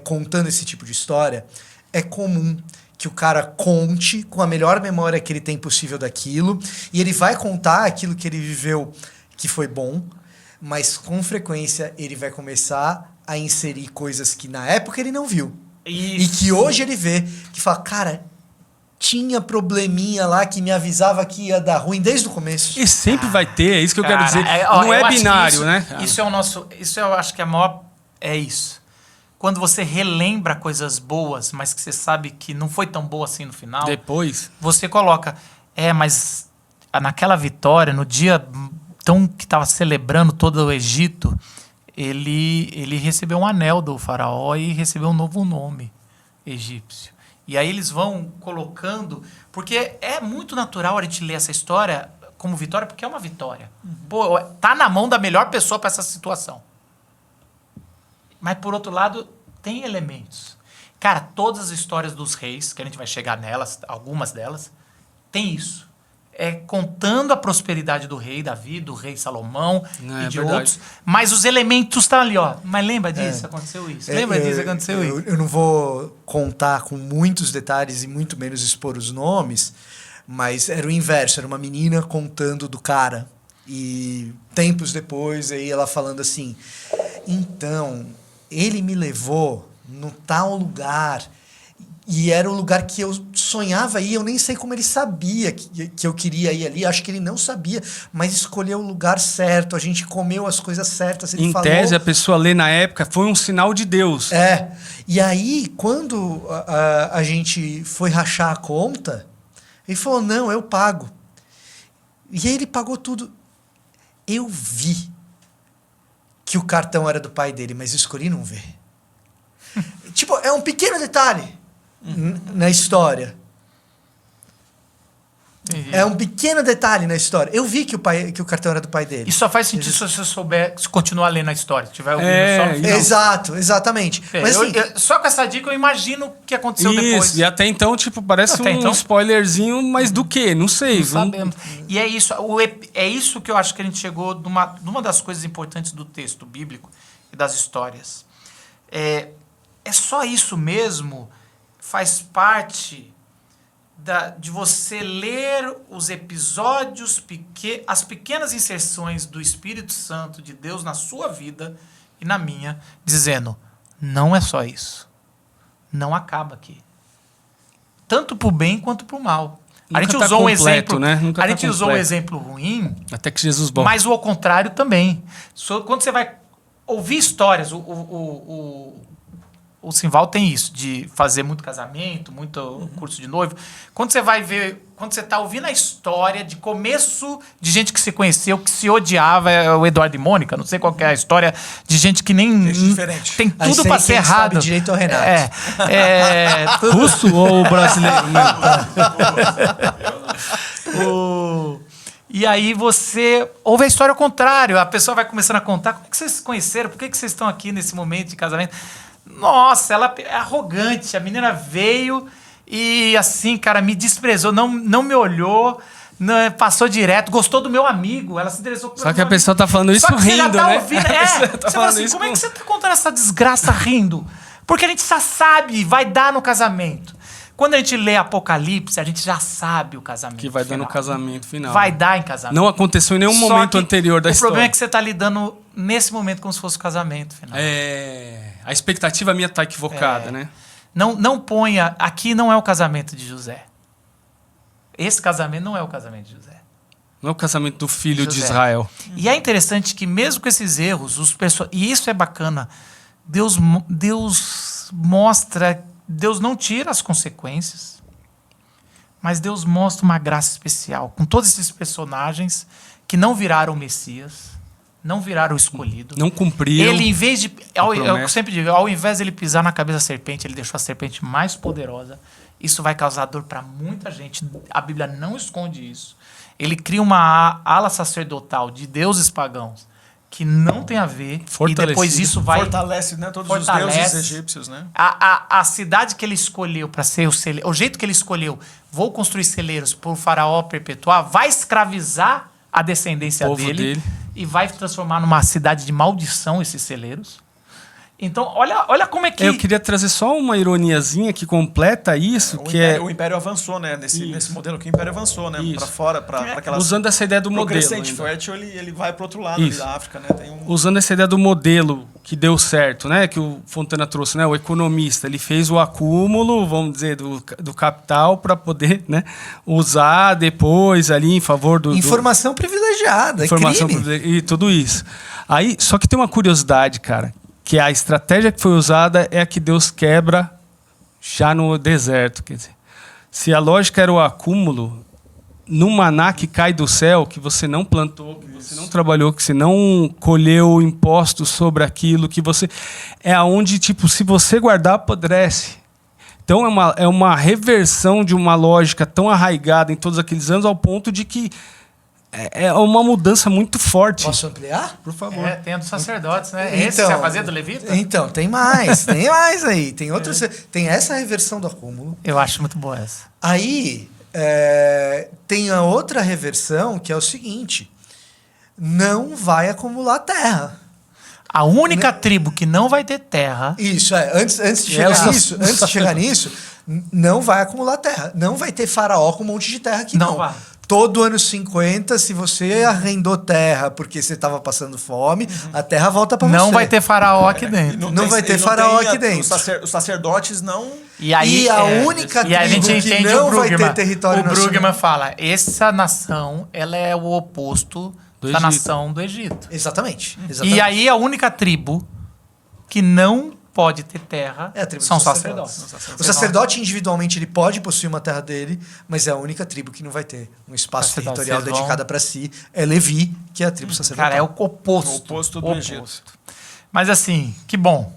contando esse tipo de história, é comum que o cara conte com a melhor memória que ele tem possível daquilo, e ele vai contar aquilo que ele viveu que foi bom, mas com frequência ele vai começar a inserir coisas que na época ele não viu. Isso. E que hoje ele vê, que fala, cara, tinha probleminha lá que me avisava que ia dar ruim desde o começo. E sempre vai ter, é isso que eu quero dizer. Não é binário, né? Isso eu acho que a maior... É isso. Quando você relembra coisas boas, mas que você sabe que não foi tão boa assim no final... Depois... Você coloca... mas naquela vitória, no dia que estava celebrando todo o Egito... Ele recebeu um anel do faraó e recebeu um novo nome egípcio. E aí eles vão colocando... Porque é muito natural a gente ler essa história como vitória, porque é uma vitória. Pô, tá na mão da melhor pessoa para essa situação. Mas, por outro lado, tem elementos. Cara, todas as histórias dos reis, que a gente vai chegar nelas, algumas delas, tem isso. Contando a prosperidade do rei Davi, do rei Salomão e de outros. Mas os elementos estão ali, ó. Mas lembra disso? Aconteceu isso. Lembra disso? Aconteceu isso. Eu não vou contar com muitos detalhes e muito menos expor os nomes, mas era o inverso. Era uma menina contando do cara. E tempos depois, aí ela falando assim, então, ele me levou no tal lugar... E era o lugar que eu sonhava ir, eu nem sei como ele sabia que eu queria ir ali, acho que ele não sabia, mas escolheu o lugar certo, a gente comeu as coisas certas, ele falou... Em tese, a pessoa lê na época, foi um sinal de Deus. E aí, quando a gente foi rachar a conta, ele falou, não, eu pago. E aí ele pagou tudo. Eu vi que o cartão era do pai dele, mas eu escolhi não ver. Tipo, é um pequeno detalhe na história. É um pequeno detalhe na história. Eu vi que o cartão era do pai dele. E só faz sentido se você souber, se continuar lendo a história. Se tiver ouvindo Exato, exatamente. Mas, assim, só com essa dica eu imagino o que aconteceu depois. E até então, tipo, parece spoilerzinho, mas do quê? Não sei. Não sabemos. E é isso que eu acho que a gente chegou numa das coisas importantes do texto bíblico e das histórias. É só isso mesmo... Faz parte de você ler os episódios, as pequenas inserções do Espírito Santo de Deus na sua vida e na minha, dizendo, não é só isso. Não acaba aqui. Tanto para o bem quanto para o mal. A gente usou um exemplo, né? A gente usou um exemplo ruim, até que Jesus volta. Mas o contrário também. Quando você vai ouvir histórias, o Simval tem isso, de fazer muito casamento, muito curso de noivo. Quando você vai ver, quando você está ouvindo a história de começo de gente que se conheceu, que se odiava, o Eduardo e Mônica, não sei qual que é a história, de gente que nem... Diferente. Tem tudo para ser errado. Sabe direito ao Renato. Russo ou brasileiro? E aí você ouve a história ao contrário. A pessoa vai começando a contar, como é que vocês se conheceram? Por que vocês estão aqui nesse momento de casamento? Nossa, ela é arrogante. A menina veio e assim, cara, me desprezou, não me olhou, passou direto, gostou do meu amigo, ela se interessou por Só que a pessoa tá falando isso rindo, né? Ouvindo, você fala assim, como é que você tá contando essa desgraça rindo? Porque a gente já sabe, vai dar no casamento. Quando a gente lê Apocalipse, a gente já sabe o casamento Que vai dar no final. casamento final. Vai dar em casamento. Não aconteceu em nenhum Só momento que anterior da o história. problema é que você está lidando nesse momento como se fosse o casamento final. A expectativa minha tá equivocada, né? Não ponha... Aqui não é o casamento de José. Esse casamento não é o casamento de José. Não é o casamento do filho de José. Israel. E é interessante que mesmo com esses erros, e isso é bacana, Deus mostra, Deus não tira as consequências, mas Deus mostra uma graça especial com todos esses personagens que não viraram o Messias, não viraram o escolhido. Não cumpriram. Ele, em vez de... Eu promessa. sempre digo, ao invés de ele pisar na cabeça da serpente, ele deixou a serpente mais poderosa. Isso vai causar dor para muita gente. A Bíblia não esconde isso. Ele cria uma ala sacerdotal de deuses pagãos que não tem a ver. E depois isso vai... Fortalece, né? Todos os deuses egípcios, né? A cidade que ele escolheu para ser o celeiro... O jeito que ele escolheu, vou construir celeiros para o faraó perpetuar, vai escravizar a descendência dele e vai transformar numa cidade de maldição esses celeiros. Então, olha como é que... Eu queria trazer só uma ironiazinha que completa isso, O Império avançou, né? Nesse modelo que o Império avançou, né? Para fora, para aquelas... Usando essa ideia do modelo. O crescente fértil, ele vai para outro lado da África, né? Usando essa ideia do modelo que deu certo, né? Que o Fontana trouxe, né? O economista, ele fez o acúmulo, vamos dizer, do capital para poder, né? Usar depois ali em favor do... Informação privilegiada, informação crime. E tudo isso. Aí, só que tem uma curiosidade, cara, que a estratégia que foi usada é a que Deus quebra já no deserto. Quer dizer, se a lógica era o acúmulo, no maná que cai do céu, que você não plantou, que você não trabalhou, que você não colheu impostos sobre aquilo, que você... É onde, tipo, se você guardar, apodrece. Então é uma reversão de uma lógica tão arraigada em todos aqueles anos, ao ponto de que é uma mudança muito forte. Posso ampliar? Por favor. Tem a dos sacerdotes, né? Esse você vai fazer do Levita? Então, tem mais aí. Tem outros. Tem essa reversão do acúmulo. Eu acho muito boa essa. Aí tem a outra reversão, que é o seguinte: não vai acumular terra. A única tribo que não vai ter terra... Isso, antes de chegar nisso, não vai acumular terra. Não vai ter faraó com um monte de terra aqui, não. Vai. Todo ano 50, se você arrendou terra porque você estava passando fome, a terra volta para você. Não vai ter faraó aqui dentro. Não vai ter faraó aqui dentro. Os sacerdotes não... E a única e a gente tribo que entende não vai ter território O nacional. Brueggemann fala, essa nação, ela é o oposto da nação do Egito. Exatamente. E aí a única tribo que não pode ter terra É a tribo são dos sacerdotes. O sacerdote individualmente ele pode possuir uma terra dele, mas é a única tribo que não vai ter um espaço territorial dedicado para si. É Levi, que é a tribo sacerdotal. Cara, é o oposto. O oposto do Egito. Mas assim, que bom.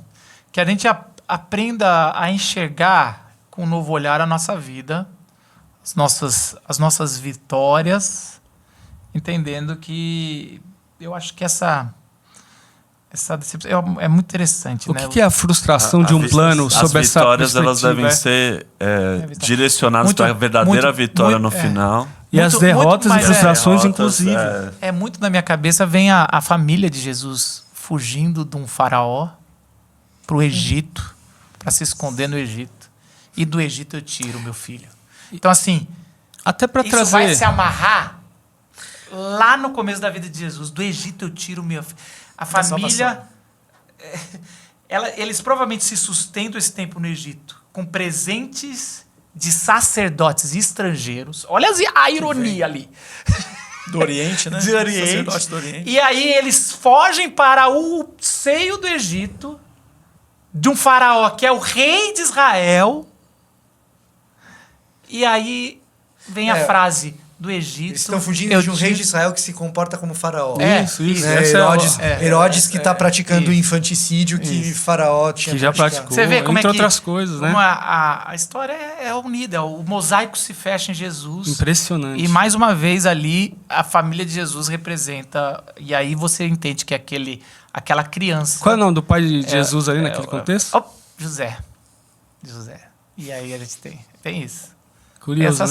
Que a gente aprenda a enxergar com um novo olhar a nossa vida, as nossas vitórias, entendendo que eu acho que essa decepção é muito interessante. O que é a frustração de um plano sobre essa vitórias elas devem ser direcionadas para a verdadeira vitória no final. E as derrotas e frustrações, inclusive. Muito na minha cabeça vem a família de Jesus fugindo de um faraó para o Egito, para se esconder no Egito. E do Egito eu tiro meu filho. Então, assim, até para isso vai se amarrar lá no começo da vida de Jesus. Do Egito eu tiro meu filho. A família, eles provavelmente se sustentam esse tempo no Egito com presentes de sacerdotes estrangeiros. Olha a ironia ali. Do Oriente, né? Do Oriente. Sacerdotes do Oriente. E aí eles fogem para o seio do Egito de um faraó que é o rei de Israel. E aí vem a frase... do Egito. Eles estão fugindo de um rei de Israel que se comporta como faraó. Isso. Herodes que está praticando o infanticídio que faraó tinha que já praticou. Você vê como entre outras coisas, né? A história é unida. O mosaico se fecha em Jesus. Impressionante. E mais uma vez ali, a família de Jesus representa... E aí você entende que aquela criança... Qual é o nome do pai de Jesus ali naquele contexto? José. E aí a gente tem isso. Curioso,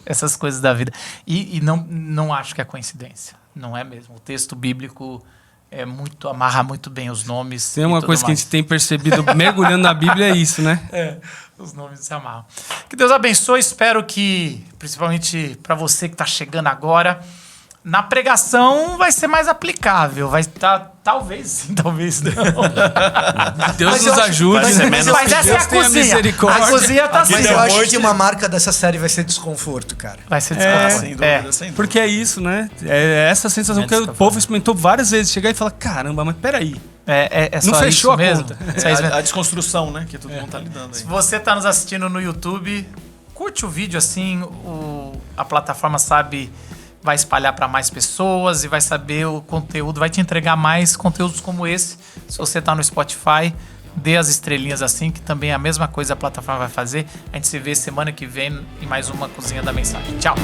essas coisas da vida. E não acho que é coincidência. Não é mesmo. O texto bíblico amarra muito bem os nomes. Tem uma coisa que a gente tem percebido mergulhando na Bíblia, é isso, né? Os nomes se amarram. Que Deus abençoe. Espero que, principalmente para você que está chegando agora, na pregação vai ser mais aplicável. Vai estar, talvez sim, talvez não. Deus nos ajude. Mas essa é a cozinha. A cozinha tá assim. Mas eu acho que uma marca dessa série vai ser desconforto, cara. Vai ser desconforto. Sem dúvida, sem dúvida. Porque é isso, né? É essa sensação que o povo experimentou várias vezes. Chegar e falar, caramba, mas peraí. Não só fechou isso mesmo? A desconstrução, né? Que todo mundo tá lidando aí. Se você tá nos assistindo no YouTube, curte o vídeo assim, a plataforma vai espalhar para mais pessoas e vai saber o conteúdo, vai te entregar mais conteúdos como esse. Se você tá no Spotify, dê as estrelinhas assim, que também é a mesma coisa a plataforma vai fazer. A gente se vê semana que vem em mais uma Cozinha da Mensagem. Tchau!